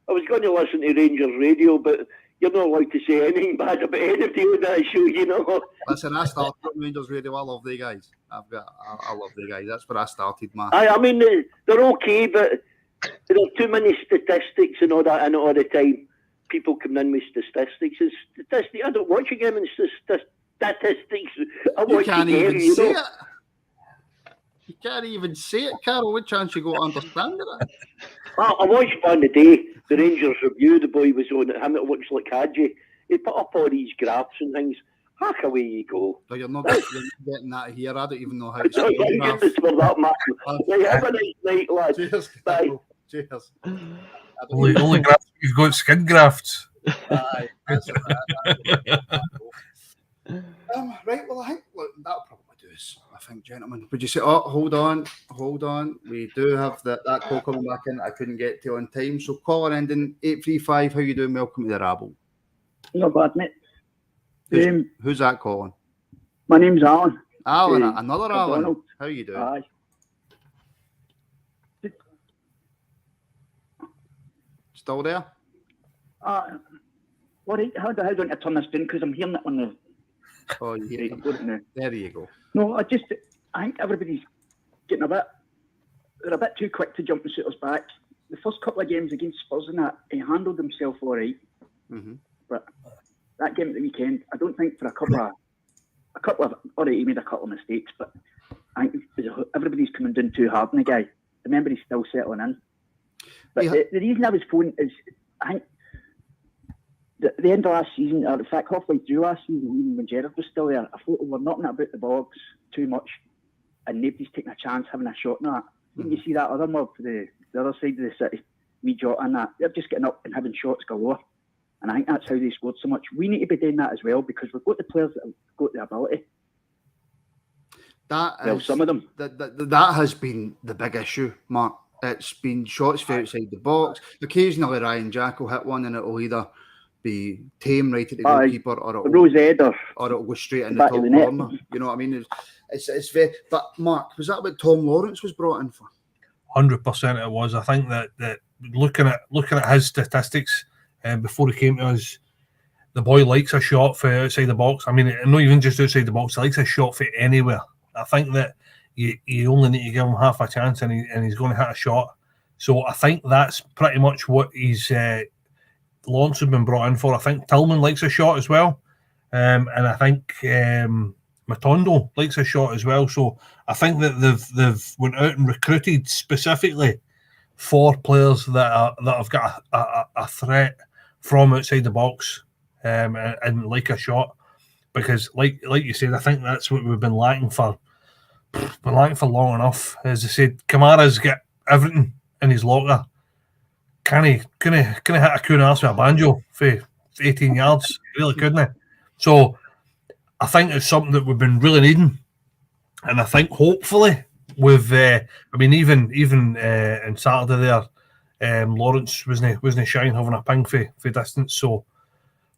I was going to listen to Rangers radio, but you're not allowed to say anything bad about anybody on that show, you know. Listen, I started on Rangers radio. I love the guys. I love the guys. That's where I started, man. I mean, they're okay, but there are too many statistics and all that in it all the time. People come in with statistics. I don't watch a game in statistics. I watch the game, you know. You can't even say it, Carol. What chance you got understanding it? I watched on the day the Rangers review. The boy was on it. Him, it looks like Hadji. He put up all these graphs and things. Heck, away you go. No, you're not getting that here. I don't even know how to No, spell you graph. get this for that, man. Right, have a nice night, lads. Cheers. Bye. Cheers. Only grafts you've got skin grafts. Aye, that's right, well, I think that'll probably do us, I think, gentlemen. Would you say, oh, hold on. We do have that call coming back in. I couldn't get to on time. So caller ending 835. How you doing? Welcome to the Rabble. Not bad, mate. Who's that calling? My name's Alan. Alan, another Alan. Donald. How you doing? Aye. Still there? What? How do I turn this down? Because I'm hearing it on the. Oh, yeah. Right, I've got it now. There you go. No, I think everybody's getting they're a bit too quick to jump and shoot us back. The first couple of games against Spurs and that, he handled himself all right. Mm-hmm. But that game at the weekend, I don't think for a couple of, all right, he made a couple of mistakes, but I think everybody's coming down too hard on the guy. Remember, he's still settling in. But the reason I was phoning is, I think, the end of last season, or in fact halfway through last season, even when Gerrard was still there, I thought we're knocking it about the bogs too much, and nobody's taking a chance having a shot in that. When you see that other mob for the other side of the city, me Jota and that, they're just getting up and having shots galore, and I think that's how they scored so much. We need to be doing that as well, because we've got the players that have got the ability. Some of them. That has been the big issue, Mark. It's been shots for outside the box. Occasionally Ryan Jack will hit one and it'll either be tame right at the goalkeeper, or it'll go straight in the top corner. You know what I mean? It's very. But Mark, was that what Tom Lawrence was brought in for? 100% it was. I think that looking at his statistics before he came to us, the boy likes a shot for outside the box. I mean, not even just outside the box. He likes a shot for anywhere. I think that you only need to give him half a chance, and he's going to hit a shot. So I think that's pretty much what he's. Lawrence has been brought in for. I think Tillman likes a shot as well, and I think Matondo likes a shot as well. So I think that they've went out and recruited specifically for players that have got a threat from outside the box and like a shot, because like you said, I think that's what we've been lacking for long enough. As I said, Kamara's got everything in his locker. Can he hit a coon arse with a banjo for 18 yards? Really couldn't he? So I think it's something that we've been really needing, and I think hopefully with even in Saturday there, Lawrence wasn't shying having a ping for distance. So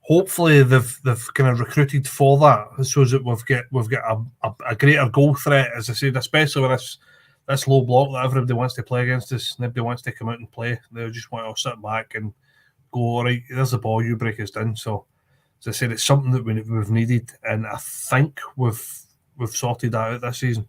hopefully they've kind of recruited for that, so that we've got a greater goal threat, as I said, especially with this low block that everybody wants to play against us. Nobody wants to come out and play. They just want to sit back and go, all right, there's the ball, you break us down. So, as I said, it's something that we've needed, and I think we've sorted that out this season.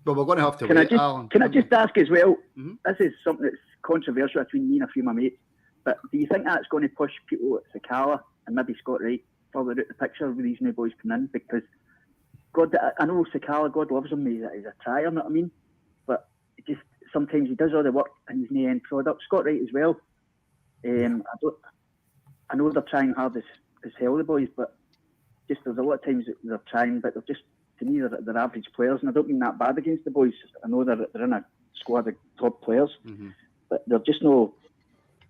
But we're going to have to wait, Alan. Can I just ask as well, this is something that's controversial between me and a few of my mates, but do you think that's going to push people like Souttar and maybe Scott Wright further out the picture with these new boys coming in? Because I know Souttar, God loves him, he's a trier, you know what I mean? But just sometimes he does all the work and he's no end product. Scott Wright as well. I know they're trying hard as hell, the boys, but just there's a lot of times that they're trying, but they're just, to me, they're average players, and I don't mean that bad against the boys. I know they're in a squad of top players, but they're just no.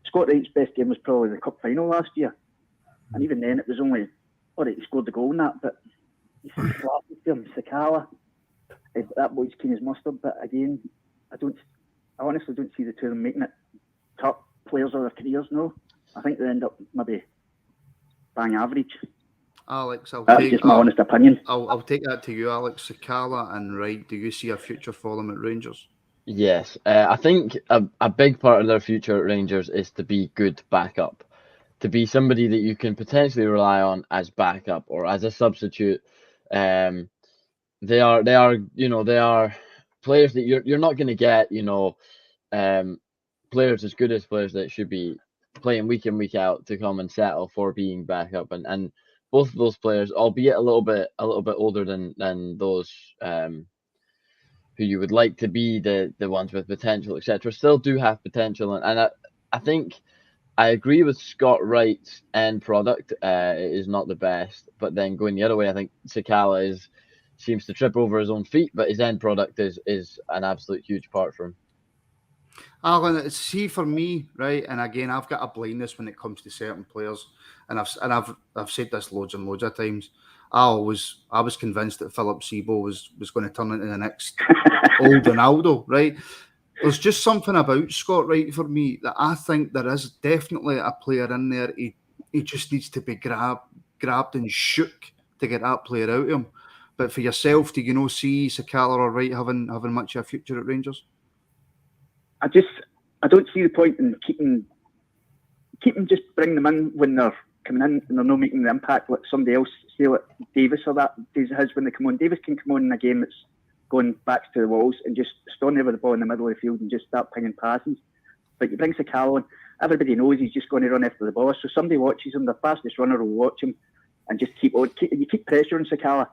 Scott Wright's best game was probably the cup final last year, and even then it was only, all right, he scored the goal in that, but he's flat with him. Sakala, that boy's keen as mustard, but again, I honestly don't see the two of them making it top players of their careers. No, I think they end up maybe bang average. Alex, that's just my honest opinion. I'll take that to you, Alex. Sakala and Wright, do you see a future for them at Rangers? Yes, I think a big part of their future at Rangers is to be good backup, to be somebody that you can potentially rely on as backup or as a substitute. They are players that you're not going to get, players as good as players that should be playing week in, week out to come and settle for being backup, and both of those players, albeit a little bit older than those who you would like to be the ones with potential, etc., still do have potential, and I think I agree with Scott Wright's end product. It is not the best, but then going the other way, I think Sakala seems to trip over his own feet, but his end product is an absolute huge part for him. Alan, see for me, right, and again, I've got a blindness when it comes to certain players, and I've said this loads and loads of times. I was convinced that Philip Sebo was going to turn into the next old Ronaldo, right? There's just something about Scott Wright for me that I think there is definitely a player in there. He just needs to be grabbed and shook to get that player out of him. But for yourself, do you see Sakala or Wright having much of a future at Rangers? I don't see the point in keeping just bring them in when they're coming in and they're not making the impact like somebody else, say like Davis or that has when they come on. Davis can come on in a game that's going back to the walls and just stand there with the ball in the middle of the field and just start pinging passes. But you bring Sakala on, everybody knows he's just going to run after the ball. So somebody watches him, the fastest runner will watch him and just keep pressure on Sakala.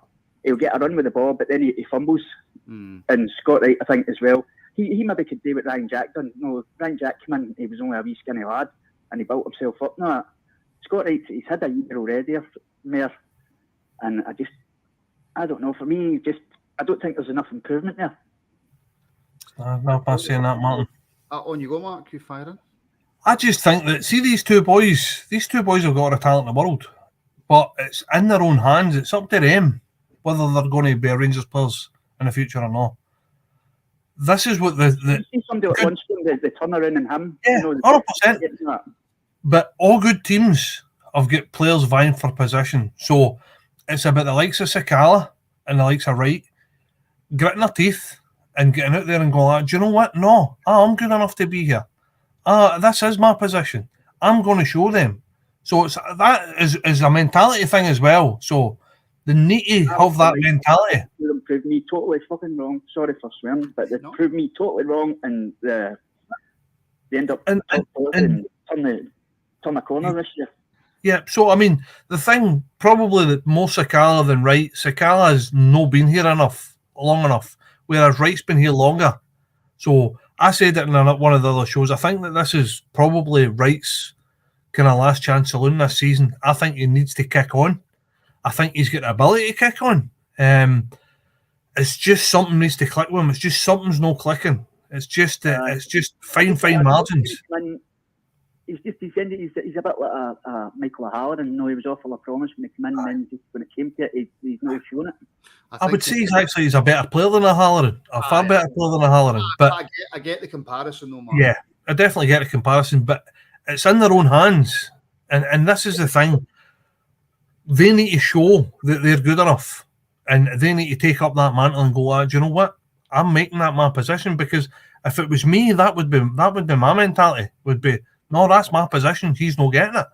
He'll get a run with the ball, but then he fumbles. And Scott Wright, I think, as well. He maybe could do what Ryan Jack done. No, Ryan Jack came in, he was only a wee skinny lad, and he built himself up. No, Scott Wright, he's had a year already, Mayor, and I don't know. For me, I don't think there's enough improvement there. I'm not saying that, Martin. On you go, Mark. You firing? I just think that these two boys have got all the talent in the world, but it's in their own hands. It's up to them whether they're going to be Rangers players in the future or not. This is what you see somebody that wants the turnaround in him. Yeah, 100%. But all good teams have got players vying for position. So it's about the likes of Sakala and the likes of Wright gritting their teeth and getting out there and going, do you know what? No, I'm good enough to be here. This is my position. I'm going to show them. So that is a mentality thing as well. So they need to have that mentality. They proved me totally fucking wrong. Sorry for swearing, but they proved me totally wrong, and they end up and turn the corner this year. Yeah, so I mean, the thing probably that more Sakala than Wright. Sakala has not been here long enough, whereas Wright's been here longer. So I said it in one of the other shows. I think that this is probably Wright's kind of last chance saloon this season. I think he needs to kick on. I think he's got the ability to kick on. It's just something needs to click with him. It's just something's not clicking. It's just fine margins. He's a bit like a Michael O'Halloran. No, he was awful a promise when he came in, and then just when it came to it, he's not shown it. I would say he's a better player than O'Halloran, a far better player than O'Halloran. But I get the comparison, though, Mark. Yeah, I definitely get the comparison, but it's in their own hands, and this is the thing. They need to show that they're good enough, and they need to take up that mantle and go, do you know what? I'm making that my position, because if it was me, that would be my mentality. Would be, no, that's my position. He's not getting it.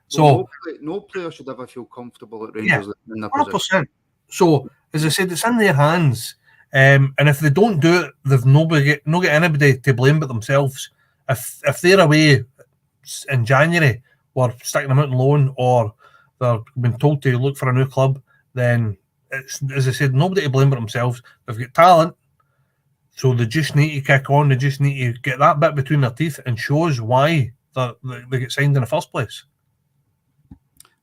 So no player should ever feel comfortable at Rangers in their 100%. position. So as I said, it's in their hands, and if they don't do it, they've not got anybody to blame but themselves. If they're away in January, we're sticking them out on loan, or they're been told to look for a new club, then it's, as I said, nobody to blame but themselves. They've got talent, so they just need to kick on. They just need to get that bit between their teeth and show us why they get signed in the first place.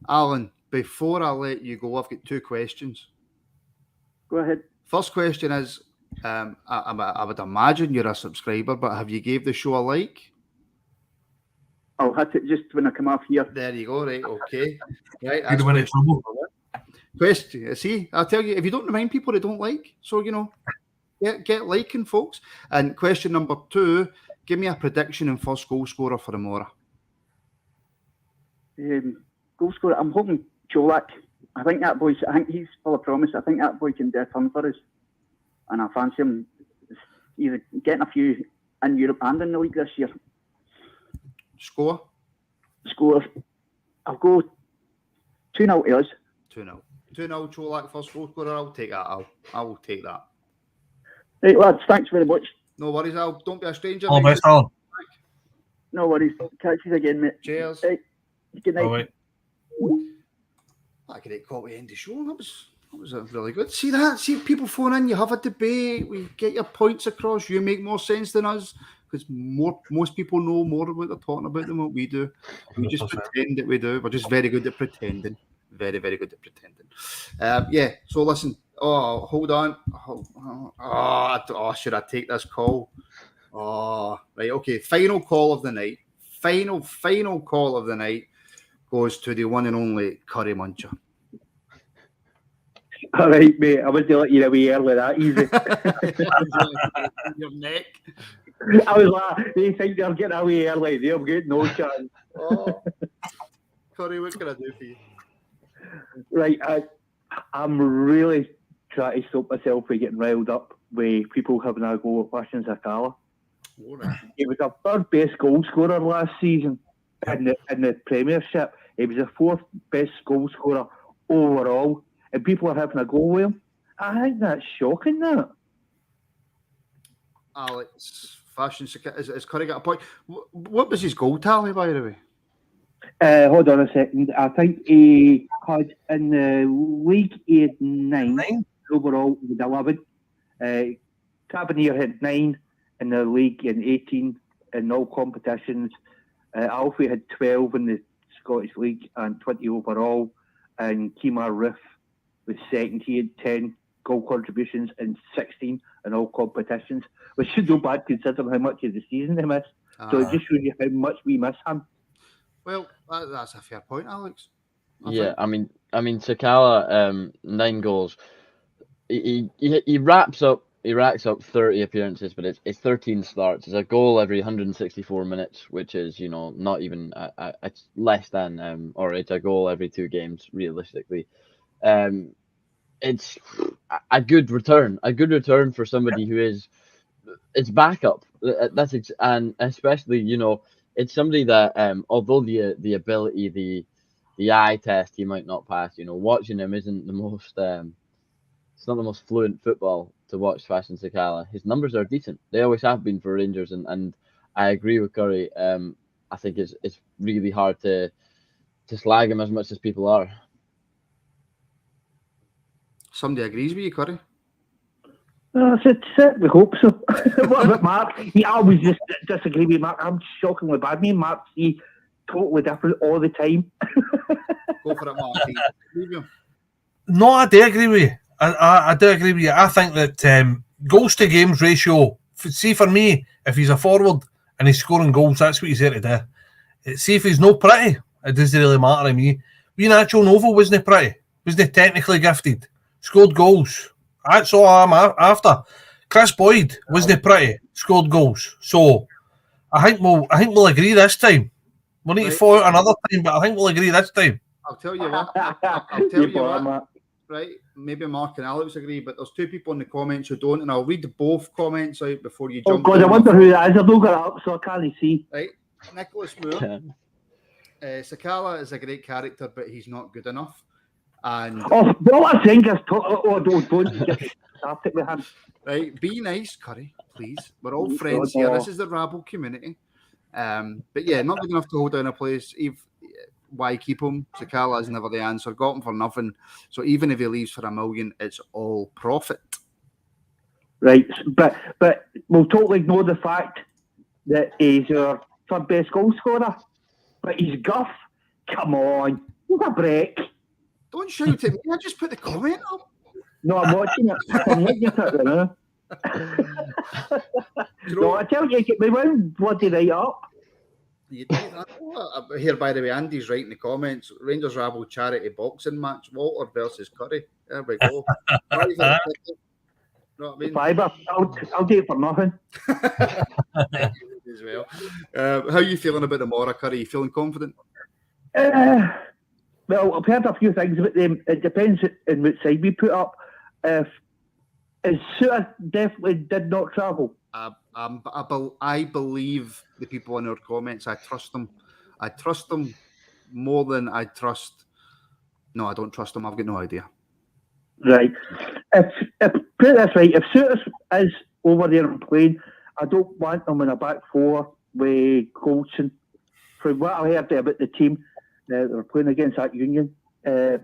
Alan, before I let you go, I've got two questions. Go ahead. First question is, I would imagine you're a subscriber, but have you gave the show a like? I'll hit it just when I come off here. There you go, right, okay. Right, that's question. See, I'll tell you, if you don't remind people, they don't like. So, get liking, folks. And question number 2, give me a prediction and first goal scorer for tomorrow. Goal scorer, I'm hoping Cholak. I think he's full of promise. I think that boy can do a ton for us. And I fancy him either getting a few in Europe and in the league this year. Score? I'll go 2-0 to us. 2-0. 2-0 Cholak, first goal scorer. I'll take that, I will take that. Right, lads, thanks very much. No worries, Al. Don't be a stranger. All best, Alan. No worries. Catch you again, mate. Cheers. Right. Good night. Right. That great quality end the show. That was really good. See that? See people phone in. You have a debate. We get your points across. You make more sense than us because most people know more about they're talking about than what we do. We just 100%. pretend that we do. We're just very good at pretending. Very, very good at pretending. Yeah. So listen. Oh, hold on. Should I take this call? Oh, right. Okay. Final call of the night. Final call of the night goes to the one and only Curry Muncher. All right, mate. I was to let you away early that easy. Your neck. I was like, they think they're getting away early. They're getting no chance. Oh. Curry, what can I do for you? Right, I'm really trying to stop myself from getting riled up with people having a go at Fashion Sakala. Right. He was our third best goal scorer last season in the Premiership. He was the fourth best goal scorer overall, and people are having a go with him. I think that's shocking, that. Alex, Fashion Sakala, is Curry got a point? What was his goal tally, by the way? Hold on a second. I think he had in the league he had 9 overall with 11. Tavernier had 9 in the league in 18 in all competitions. Alfie had 12 in the Scottish League and 20 overall. And Kemar Riff was second. He had 10 goal contributions in 16 in all competitions, which should go bad considering how much of the season they missed. So it just shows you how much we miss him. Well, that's a fair point, Alex. I mean, Sakala, 9 goals. He racks up 30 appearances, but it's 13 starts. It's a goal every 164 minutes, which is, not even it's less than or it's a goal every 2 games realistically. It's a good return for somebody who is it's backup. And especially it's somebody that although the ability, the eye test he might not pass. Watching him isn't the most it's not the most fluent football to watch Fashion Sakala. His numbers are decent. They always have been for Rangers, and I agree with Curry. I think it's really hard to slag him as much as people are. Somebody agrees with you, Curry. We hope so. What about Mark? I always just disagree with Mark. I'm shockingly bad. Me and Mark see totally different all the time. Go for it, Mark. No, I do agree with you. I do agree with you. I think that goals to games ratio, see for me, if he's a forward and he's scoring goals, that's what he's there to do. See if he's no pretty, it doesn't really matter to me. Nacho Novo wasn't pretty, wasn't technically gifted, scored goals. That's all I'm after. Chris Boyd wasn't pretty, scored goals. So I think we'll agree this time. We'll need to follow it another time, but I think we'll agree this time. I'll tell you what. I'll tell you what. Right, maybe Mark and Alex agree, but there's 2 people in the comments who don't, and I'll read both comments out before you jump. Oh God, I wonder who that is. I've not got it up, so I can't see. Right, Nicholas Moore. Sakala is a great character, but he's not good enough. And what I think is, don't get started with him. Right, be nice, Curry, please. We're all friends here. This is the Rabble community. But yeah, not good enough to hold down a place. Why keep him? Sakala is never the answer. Got him for nothing. So even if he leaves for $1 million, it's all profit. Right, but we'll totally ignore the fact that he's our third best goal scorer. But he's guff. Come on, give a break. Don't shout at me. I just put the comment up. No, I'm watching it. I'm looking at it now. No, I tell you, we went bloody right up. I hear, by the way, Andy's writing the comments. Rangers Rabble charity boxing match. Walter versus Curry. There we go. You know what I mean? Fiver. I'll do it for nothing. As well. How are you feeling about the Mora, Curry? You feeling confident? Well, I've heard a few things about them. It depends on which side we put up. If Souttar definitely did not travel. I believe the people in our comments. I trust them. I trust them more than I trust. No, I don't trust them. I've got no idea. Right. If put it this way, if Souttar is over there and playing, I don't want them in a back 4 with Goldson. From what I heard about the team, they're playing against that Union. They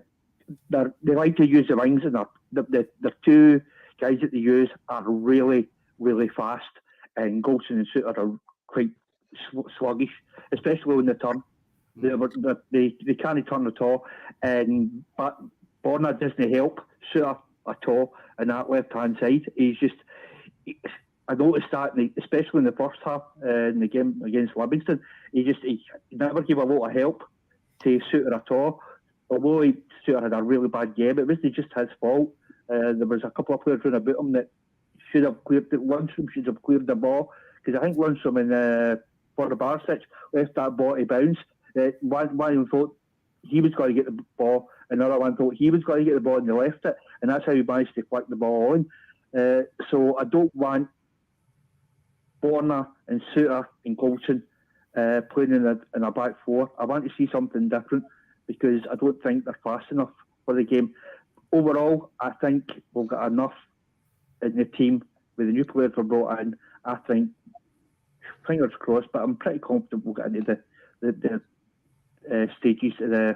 like to use the wings, and the 2 guys that they use are really, really fast. and Goldson and Souttar are quite sluggish, especially on the turn. They can't turn at all, but Borna doesn't help Souttar at all on that left-hand side. I noticed that, especially in the first half in the game against Livingston, he never gave a lot of help to Souttar at all. Although Souttar had a really bad game, it wasn't just his fault. There was a couple of players around about him that should have cleared it. Lundstrom should have cleared the ball, because I think Lundstrom for the Barsic left that ball to bounce. One thought he was going to get the ball, another one thought he was going to get the ball, and they left it, and that's how he managed to flick the ball on. So I don't want Borna and Souttar and Goldson playing in a back four. I want to see something different, because I don't think they're fast enough for the game. Overall, I think we've got enough in the team with the new players we're brought in. I think, fingers crossed, but I'm pretty confident we'll get into the stages, the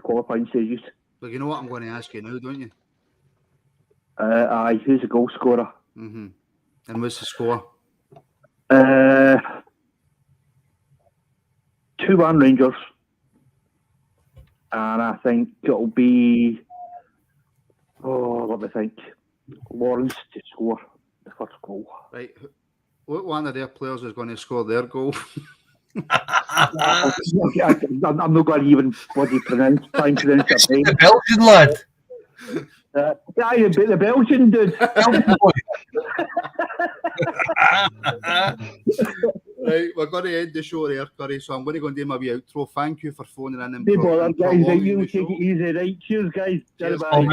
qualifying stages. But you know what I'm going to ask you now, don't you? Aye, who's the goal scorer? Mm-hmm. And what's the score? 2-1 Rangers. And I think it'll be, let me think, Lawrence to score the first goal. Right. What one of their players is going to score their goal? I'm not going to even bloody try and pronounce their name. The Belgian lad. The Belgian dude. Right, we're going to end the show there, Curry, so I'm going to go and do my wee outro. Thank you for phoning in. No bother, guys. You take it easy, right? Cheers, guys. Cheers. Bye.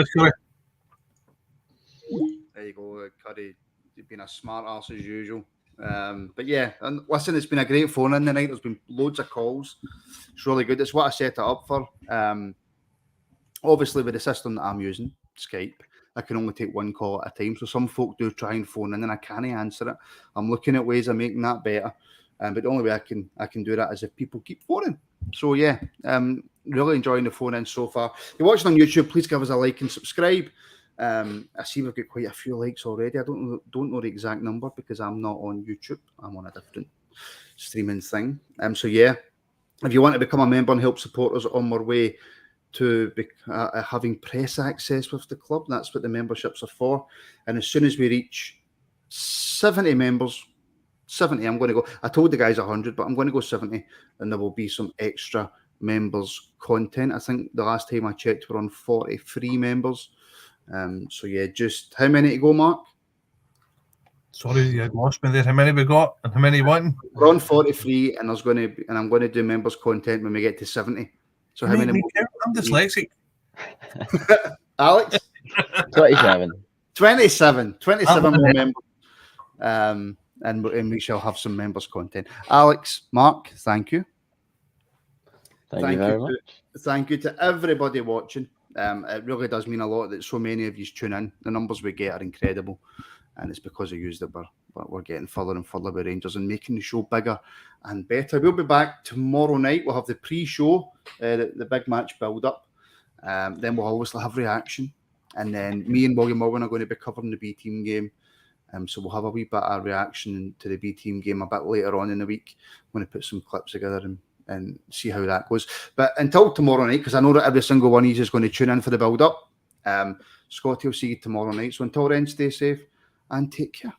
There you go, Curry. You've been a smart arse as usual. But yeah, and listen, it's been a great phone in the night. There's been loads of calls. It's really good. It's what I set it up for. Obviously, with the system that I'm using, Skype, I can only take one call at a time. So some folk do try and phone in, and I can't answer it. I'm looking at ways of making that better. But the only way I can do that is if people keep phoning. So yeah, really enjoying the phone in so far. If you're watching on YouTube, please give us a like and subscribe. I see we've got quite a few likes already. I don't know the exact number because I'm not on YouTube. I'm on a different streaming thing. So yeah, if you want to become a member and help support us on our way to having press access with the club, that's what the memberships are for. And as soon as we reach 70 members, 70, I'm going to go. I told the guys 100, but I'm going to go 70, and there will be some extra members content. I think the last time I checked, we're on 43 members. So yeah, just how many to go, Mark? Sorry, you lost me there. How many we got and how many won? We're on 43, and I'm going to do members content when we get to 70. So how many more? I'm dyslexic. Alex? 27. 27 more members. And we shall have some members content. Alex, Mark, thank you. Thank you very much. Thank you to everybody watching. It really does mean a lot that so many of you tune in. The numbers we get are incredible, and it's because of you that we're getting further and further with Rangers and making the show bigger and better. We'll be back tomorrow night. We'll have the pre-show, the big match build-up. Then we'll obviously have reaction, and then me and William Owen are going to be covering the B-team game. So we'll have a wee bit of reaction to the B-team game a bit later on in the week. I'm going to put some clips together and see how that goes. But until tomorrow night, because I know that every single one of you is going to tune in for the build-up, Scotty will see you tomorrow night. So until then, stay safe and take care.